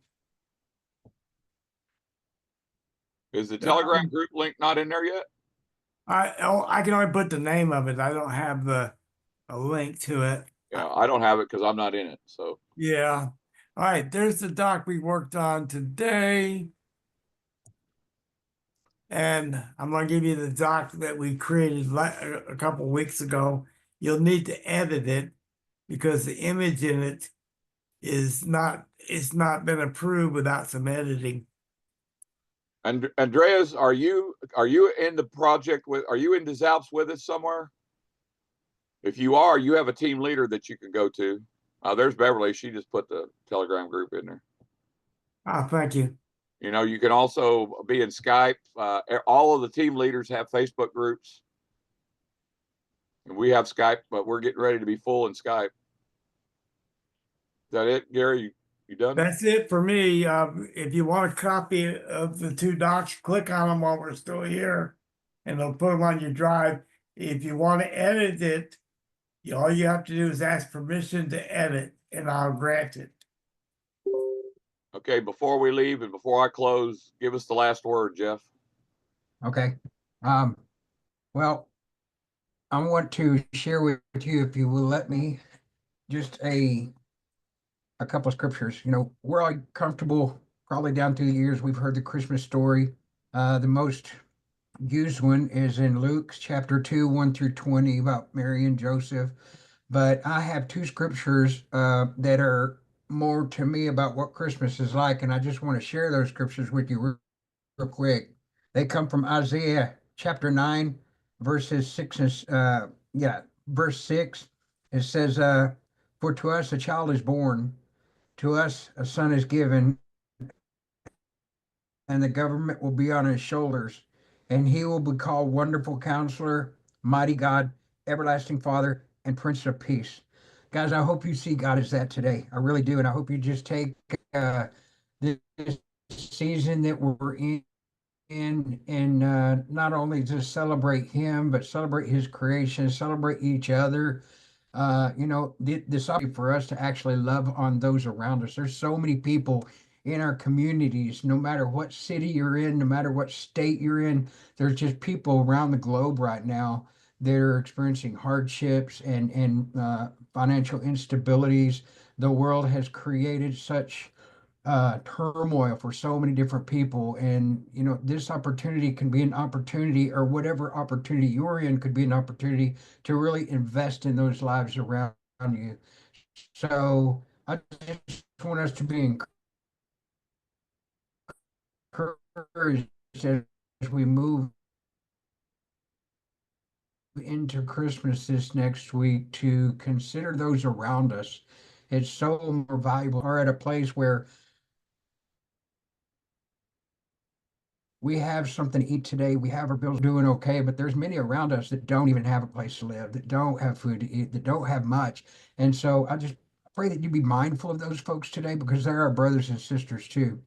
Is the Telegram group link not in there yet? I can only put the name of it. I don't have a link to it. Yeah, I don't have it because I'm not in it. So Yeah. All right, there's the doc we worked on today. And I'm going to give you the doc that we created a couple weeks ago. You'll need to edit it because the image in it it's not been approved without some editing. and Andreas, are you in the project are you in DesAlps with us somewhere? If you are, you have a team leader that you can go to. There's Beverly. She just put the Telegram group in there. Ah, thank you. You know, you can also be in Skype. All of the team leaders have Facebook groups. And we have Skype, but we're getting ready to be full in Skype. Is that it, Gary? You done? That's it for me. If you want a copy of the two docs, click on them while we're still here, and they'll put them on your drive. If you want to edit it, all you have to do is ask permission to edit, and I'll grant it. Okay, before we leave and before I close, give us the last word, Jeff. Okay. Well, I want to share with you, if you will let me, just a couple of scriptures. You know, we're all comfortable, probably down through the years, we've heard the Christmas story. The most used one is in Luke chapter 2, 1 through 20, about Mary and Joseph. But I have two scriptures that are more to me about what Christmas is like, and I just want to share those scriptures with you real quick. They come from Isaiah chapter 9, verses 6 and verse 6. It says, "For to us a child is born, to us a son is given, and the government will be on his shoulders, and he will be called Wonderful Counselor, Mighty God, Everlasting Father, and Prince of Peace." Guys, I hope you see God as that today. I really do, and I hope you just take this season that we're in and not only just celebrate him, but celebrate his creation, celebrate each other. You know, this opportunity for us to actually love on those around us. There's so many people in our communities, no matter what city you're in, no matter what state you're in, there's just people around the globe right now that are experiencing hardships and financial instabilities. The world has created such turmoil for so many different people. And, you know, this opportunity can be an opportunity, or whatever opportunity you're in could be an opportunity to really invest in those lives around you. So I just want us to be encouraged as we move into Christmas this next week to consider those around us. It's so more valuable. We're at a place where we have something to eat today. We have our bills doing okay, but there's many around us that don't even have a place to live, that don't have food to eat, that don't have much. And so I just pray that you be mindful of those folks today, because they're our brothers and sisters too.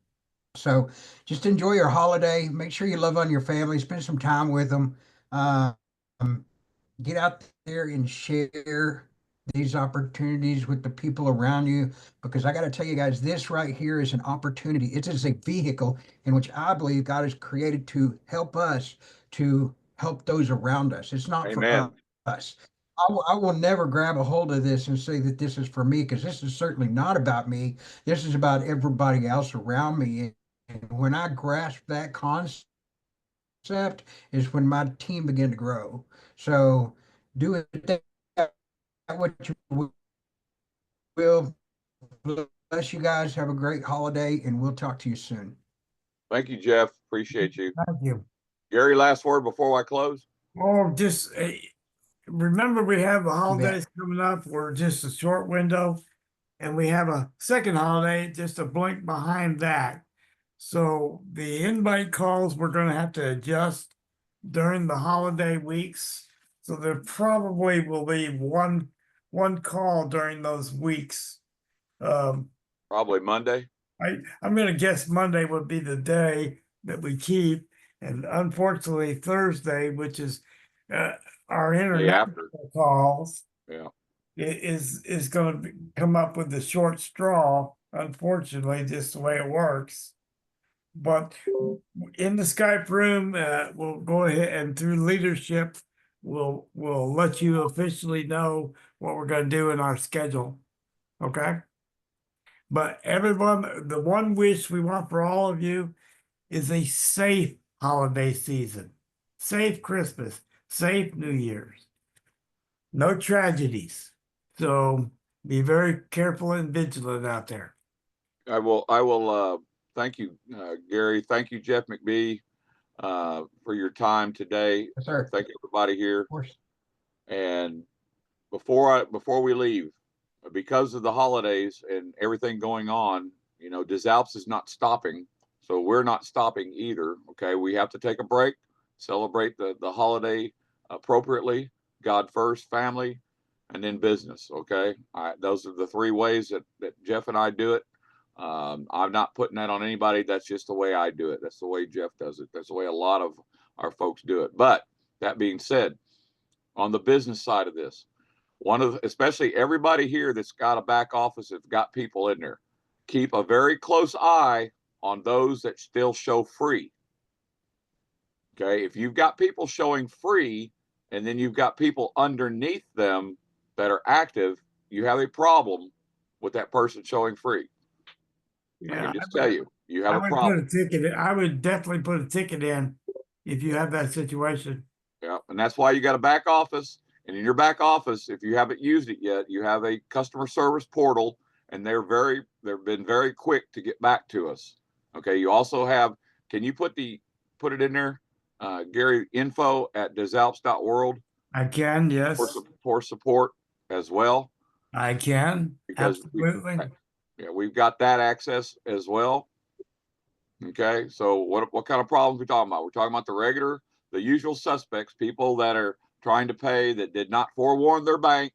So just enjoy your holiday. Make sure you love on your family, spend some time with them. Um, get out there and share these opportunities with the people around you, because I got to tell you guys, this right here is an opportunity. It is a vehicle in which I believe God has created to help us to help those around us. It's not for Amen. us. I will never grab a hold of this and say that this is for me, because this is certainly not about me. This is about everybody else around me. And when I grasp that concept, is when my team began to grow. So do it that what you will. Bless you guys. Have a great holiday, and we'll talk to you soon. Thank you, Jeff. Appreciate you. Thank you. Gary, last word before I close. Oh, just remember, we have the bet. holidays coming up. We're just a short window, and we have a second holiday just a blink behind that. So the invite calls we're going to have to adjust during the holiday weeks. So there probably will be one call during those weeks. Probably Monday. I'm going to guess Monday would be the day that we keep, and unfortunately Thursday, which is our Day international after. calls, Yeah. is going to come up with the short straw. Unfortunately, just the way it works. But in the Skype room, we'll go ahead and through leadership, we'll let you officially know what we're gonna do in our schedule. Okay? But everyone, the one wish we want for all of you is a safe holiday season, safe Christmas, safe New Year's, no tragedies. So be very careful and vigilant out there. I will, thank you, Gary. Thank you, Jeff McBee, for your time today. Yes, sir. Thank everybody here. Of course. And before we leave, because of the holidays and everything going on, you know, DesAlps is not stopping, so we're not stopping either. Okay, we have to take a break, celebrate the holiday appropriately. God first, family, and then business. Okay, those are the three ways that Jeff and I do it. I'm not putting that on anybody. That's just the way I do it. That's the way Jeff does it. That's the way a lot of our folks do it. But that being said, on the business side of this, especially everybody here that's got a back office, that's got people in there, keep a very close eye on those that still show free. Okay, if you've got people showing free and then you've got people underneath them that are active, you have a problem with that person showing free. I can just tell you, you have a problem. Put a ticket in. I would definitely put a ticket in if you have that situation. Yeah, and that's why you got a back office. And in your back office, if you haven't used it yet, you have a customer service portal, and they've been very quick to get back to us. Okay, you also have, can you put it in there, Gary, info@desalps.world I can, yes. for support as well. I can, Because absolutely. we've got that access as well. Okay, so what kind of problems are we talking about? We're talking about the usual suspects, people that are trying to pay that did not forewarn their bank.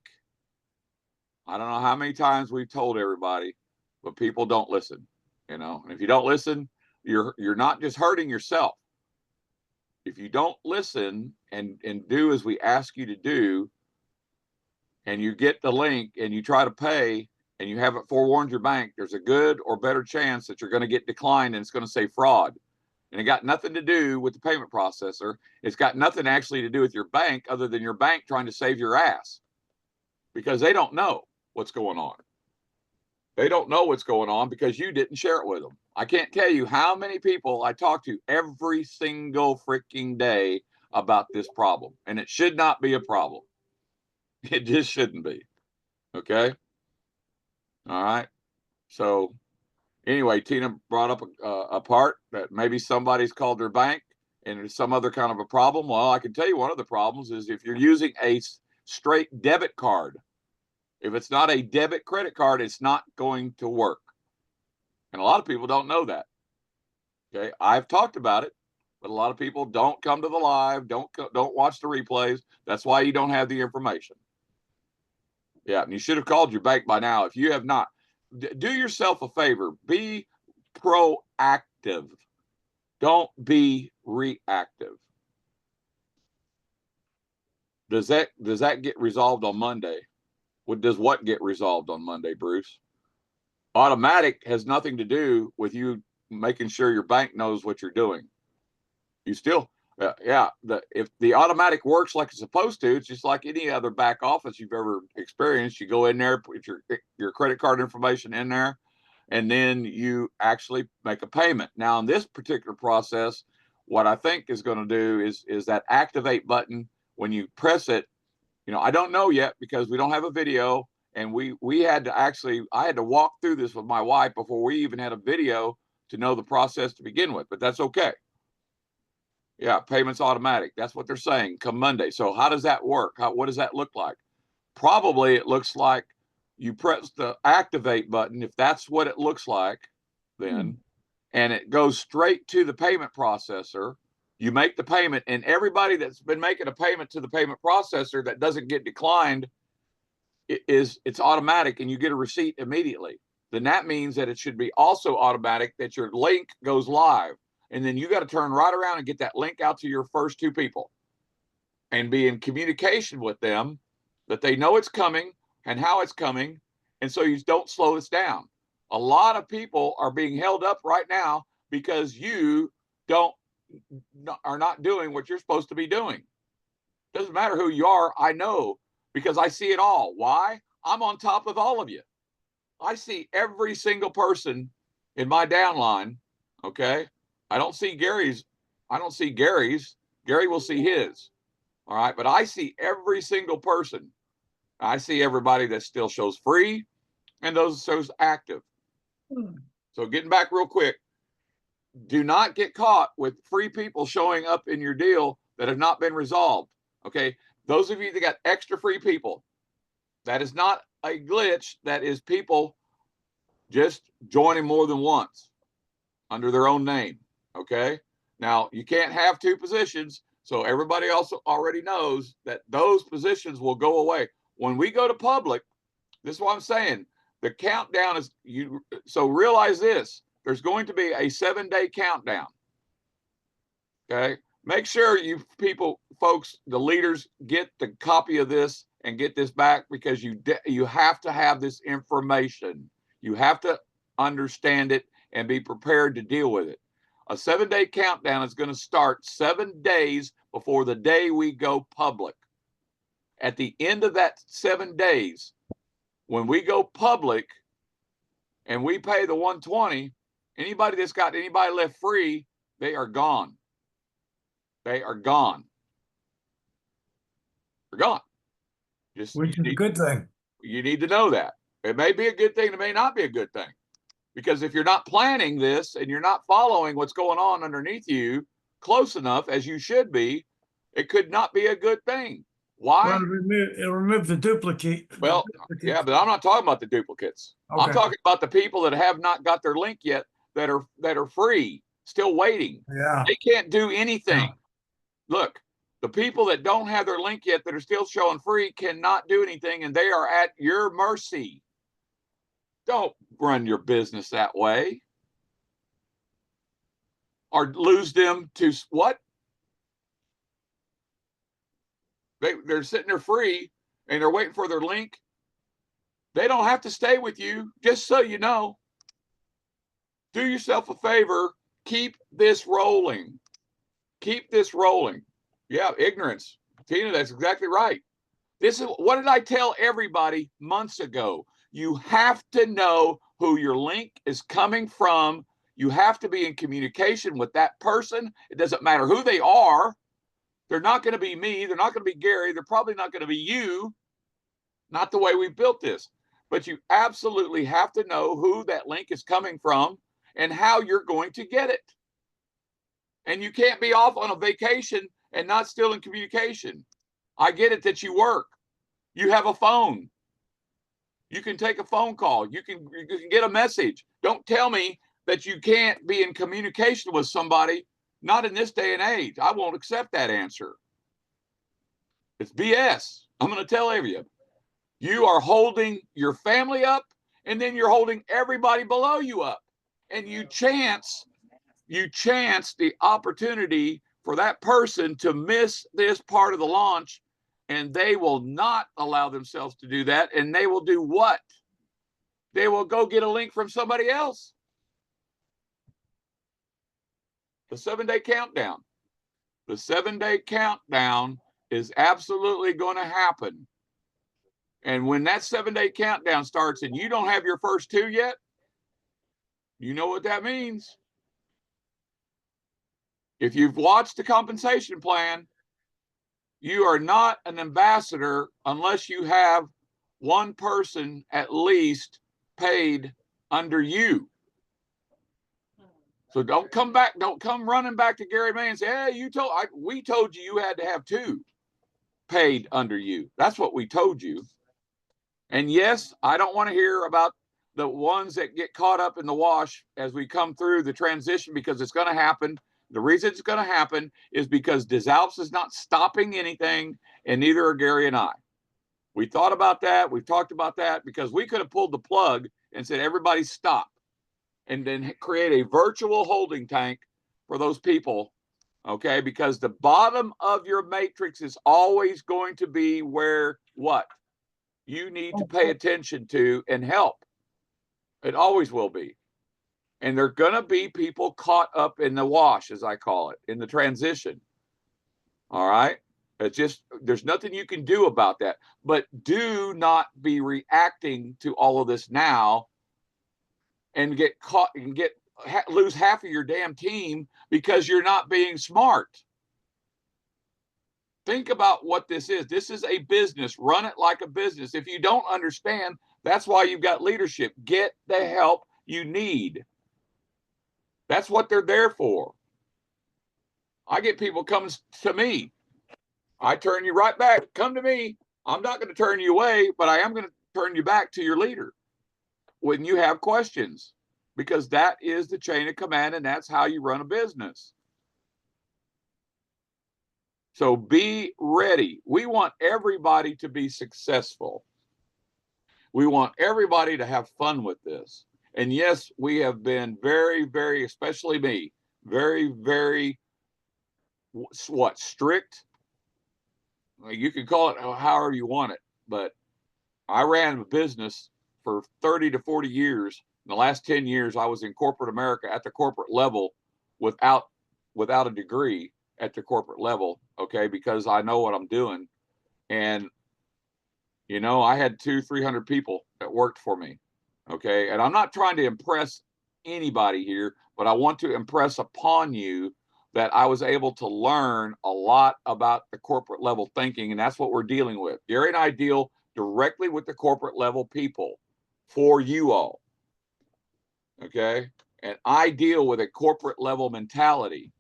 I don't know how many times we've told everybody, but people don't listen, you know. And if you don't listen, you're not just hurting yourself. If you don't listen and do as we ask you to do, and you get the link and you try to pay and you haven't forewarned your bank, there's a good or better chance that you're going to get declined and it's going to say fraud. And it got nothing to do with the payment processor. It's got nothing actually to do with your bank other than your bank trying to save your ass, because they don't know what's going on. They don't know what's going on because you didn't share it with them. I can't tell you how many people I talk to every single freaking day about this problem. And it should not be a problem. It just shouldn't be. Okay. All right. So anyway, Tina brought up a part that maybe somebody's called their bank and there's some other kind of a problem. Well, I can tell you one of the problems is if you're using a straight debit card, if it's not a debit credit card, it's not going to work. And a lot of people don't know that. Okay, I've talked about it, but a lot of people don't come to the live, don't watch the replays. That's why you don't have the information. Yeah, and you should have called your bank by now. If you have not, do yourself a favor. Be proactive. Don't be reactive. Does that get resolved on Monday? Does what get resolved on Monday, Bruce? Automatic has nothing to do with you making sure your bank knows what you're doing. You still, if the automatic works like it's supposed to, it's just like any other back office you've ever experienced. You go in there, put your credit card information in there, and then you actually make a payment. Now, in this particular process, what I think is going to do is that activate button. When you press it, you know, I don't know yet because we don't have a video, and I had to walk through this with my wife before we even had a video to know the process to begin with, but that's okay. Yeah, payments automatic. That's what they're saying come Monday. So how does that work? What does that look like? Probably it looks like you press the activate button, if that's what it looks like, then, and it goes straight to the payment processor. You make the payment, and everybody that's been making a payment to the payment processor that doesn't get declined, it's automatic, and you get a receipt immediately. Then that means that it should be also automatic that your link goes live. And then you got to turn right around and get that link out to your first two people and be in communication with them that they know it's coming and how it's coming. And so you don't slow this down. A lot of people are being held up right now because you are not doing what you're supposed to be doing. Doesn't matter who you are. I know because I see it all. Why? I'm on top of all of you. I see every single person in my downline. Okay. I don't see Gary's. Gary will see his. All right. But I see every single person. I see everybody that still shows free and those shows active. So getting back real quick, do not get caught with free people showing up in your deal that have not been resolved. Okay. Those of you that got extra free people, that is not a glitch. That is people just joining more than once under their own name. Okay. Now you can't have two positions. So everybody also already knows that those positions will go away. When we go to public, this is what I'm saying. The countdown is you. So realize this, there's going to be a 7-day countdown. Okay. Make sure you folks, the leaders, get the copy of this and get this back, because you have to have this information. You have to understand it and be prepared to deal with it. A 7-day countdown is going to start 7 days before the day we go public. At the end of that 7 days, when we go public and we pay the 120, anybody that's got anybody left free, they are gone. They are gone. They're gone. Which is a good thing. You need to know that. It may be a good thing, it may not be a good thing. Because if you're not planning this and you're not following what's going on underneath you close enough as you should be, it could not be a good thing. Why? Well, it'll remove the duplicate. Well, yeah, but I'm not talking about the duplicates. Okay. I'm talking about the people that have not got their link yet, that are free, still waiting. Yeah. They can't do anything. Yeah. Look, the people that don't have their link yet that are still showing free cannot do anything, and they are at your mercy. Don't run your business that way. Or lose them to what? They're sitting there free and they're waiting for their link. They don't have to stay with you, just so you know. Do yourself a favor. Keep this rolling. Keep this rolling. Yeah, ignorance. Tina, that's exactly right. This is what did I tell everybody months ago? You have to know who your link is coming from. You have to be in communication with that person. It doesn't matter who they are. They're not going to be me. They're not going to be Gary. They're probably not going to be you. Not the way we built this. But you absolutely have to know who that link is coming from and how you're going to get it. And you can't be off on a vacation and not still in communication. I get it that you work. You have a phone. You can take a phone call. You can get a message. Don't tell me that you can't be in communication with somebody. Not in this day and age. I won't accept that answer. It's BS. I'm going to tell every of you. You are holding your family up, and then you're holding everybody below you up. And you chance the opportunity for that person to miss this part of the launch, and they will not allow themselves to do that. And they will do what? They will go get a link from somebody else. The 7-day countdown. The 7-day countdown is absolutely going to happen. And when that 7-day countdown starts and you don't have your first 2 yet, you know what that means. If you've watched the compensation plan, you are not an ambassador unless you have one person at least paid under you. So don't come back. Don't come running back to Gary May and say, hey, we told you had to have 2 paid under you. That's what we told you. And yes, I don't want to hear about the ones that get caught up in the wash as we come through the transition, because it's going to happen. The reason it's going to happen is because DesAlps is not stopping anything, and neither are Gary and I. We thought about that. We've talked about that, because we could have pulled the plug and said, everybody stop, and then create a virtual holding tank for those people, okay? Because the bottom of your matrix is always going to be where what? You need to pay attention to and help. It always will be. And there are going to be people caught up in the wash, as I call it, in the transition. All right. It's just, there's nothing you can do about that. But do not be reacting to all of this now and get caught and lose half of your damn team because you're not being smart. Think about what this is. This is a business. Run it like a business. If you don't understand, that's why you've got leadership. Get the help you need. That's what they're there for. I get people coming to me. I turn you right back. Come to me. I'm not going to turn you away, but I am going to turn you back to your leader when you have questions, because that is the chain of command, and that's how you run a business. So be ready. We want everybody to be successful. We want everybody to have fun with this. And yes, we have been very, very, especially me, very, very, strict? You can call it however you want it, but I ran a business for 30 to 40 years. In the last 10 years, I was in corporate America at the corporate level without a degree at the corporate level, okay, because I know what I'm doing. And, I had 200-300 people that worked for me, okay? And I'm not trying to impress anybody here, but I want to impress upon you that I was able to learn a lot about the corporate level thinking, and that's what we're dealing with. Gary and I deal directly with the corporate level people for you all, okay? And I deal with a corporate level mentality,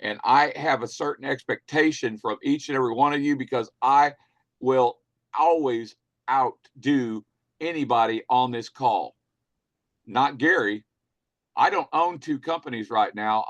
and I have a certain expectation from each and every one of you, because I will always outdo anybody on this call. Not Gary. I don't own 2 companies right now.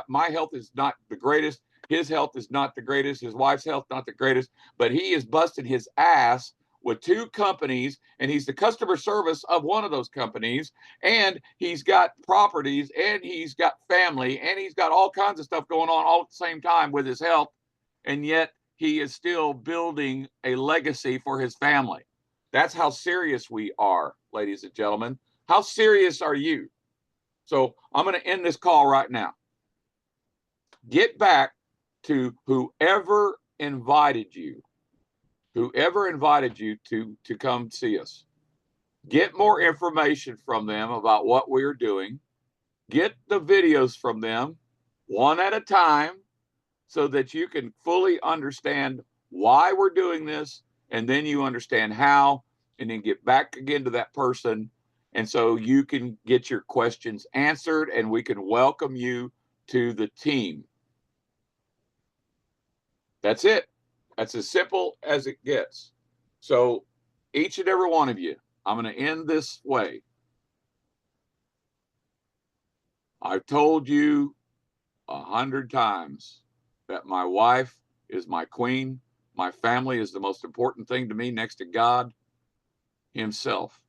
My health is not the greatest. His health is not the greatest. His wife's health, not the greatest, but he is busting his ass with 2 companies, and he's the customer service of one of those companies, and he's got properties, and he's got family, and he's got all kinds of stuff going on all at the same time with his health. And yet he is still building a legacy for his family. That's how serious we are, ladies and gentlemen. How serious are you? So I'm going to end this call right now. Get back to whoever invited you to come see us. Get more information from them about what we're doing. Get the videos from them one at a time so that you can fully understand why we're doing this, and then you understand how, and then get back again to that person. And so you can get your questions answered, and we can welcome you to the team. That's it. That's as simple as it gets. So each and every one of you, I'm going to end this way. I've told you 100 times that my wife is my queen. My family is the most important thing to me next to God himself.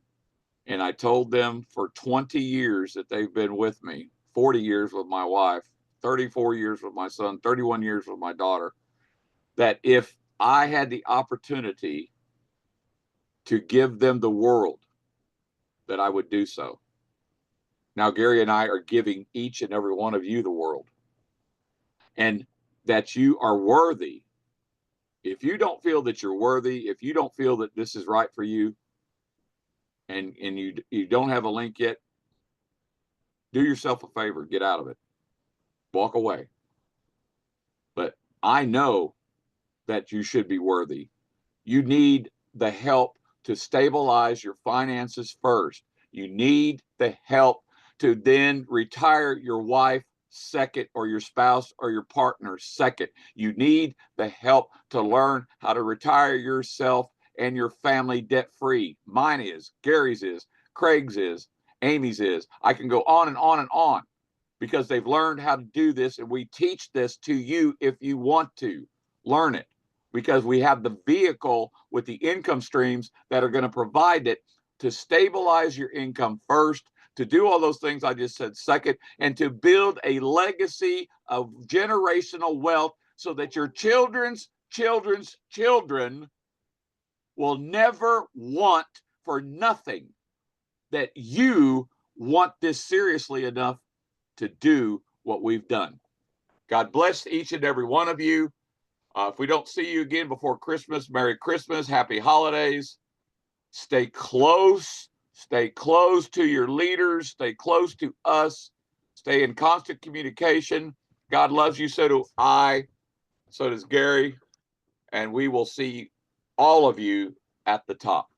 And I told them for 20 years that they've been with me, 40 years with my wife, 34 years with my son, 31 years with my daughter, that if I had the opportunity to give them the world, that I would do so. Now, Gary and I are giving each and every one of you the world, and that you are worthy. If you don't feel that you're worthy, if you don't feel that this is right for you, and you don't have a link yet, do yourself a favor, get out of it, walk away. But I know that you should be worthy. You need the help to stabilize your finances first. You need the help to then retire your wife second, or your spouse or your partner second. You need the help to learn how to retire yourself and your family debt free. Mine is, Gary's is, Craig's is, Amy's is. I can go on and on and on, because they've learned how to do this, and we teach this to you if you want to learn it, because we have the vehicle with the income streams that are going to provide it to stabilize your income first, to do all those things I just said second, and to build a legacy of generational wealth so that your children's children's children will never want for nothing that you want this seriously enough to do what we've done. God bless each and every one of you. If we don't see you again before Christmas, Merry Christmas, Happy Holidays. Stay close to your leaders, stay close to us, stay in constant communication. God loves you, so do I, so does Gary, and we will see all of you at the top.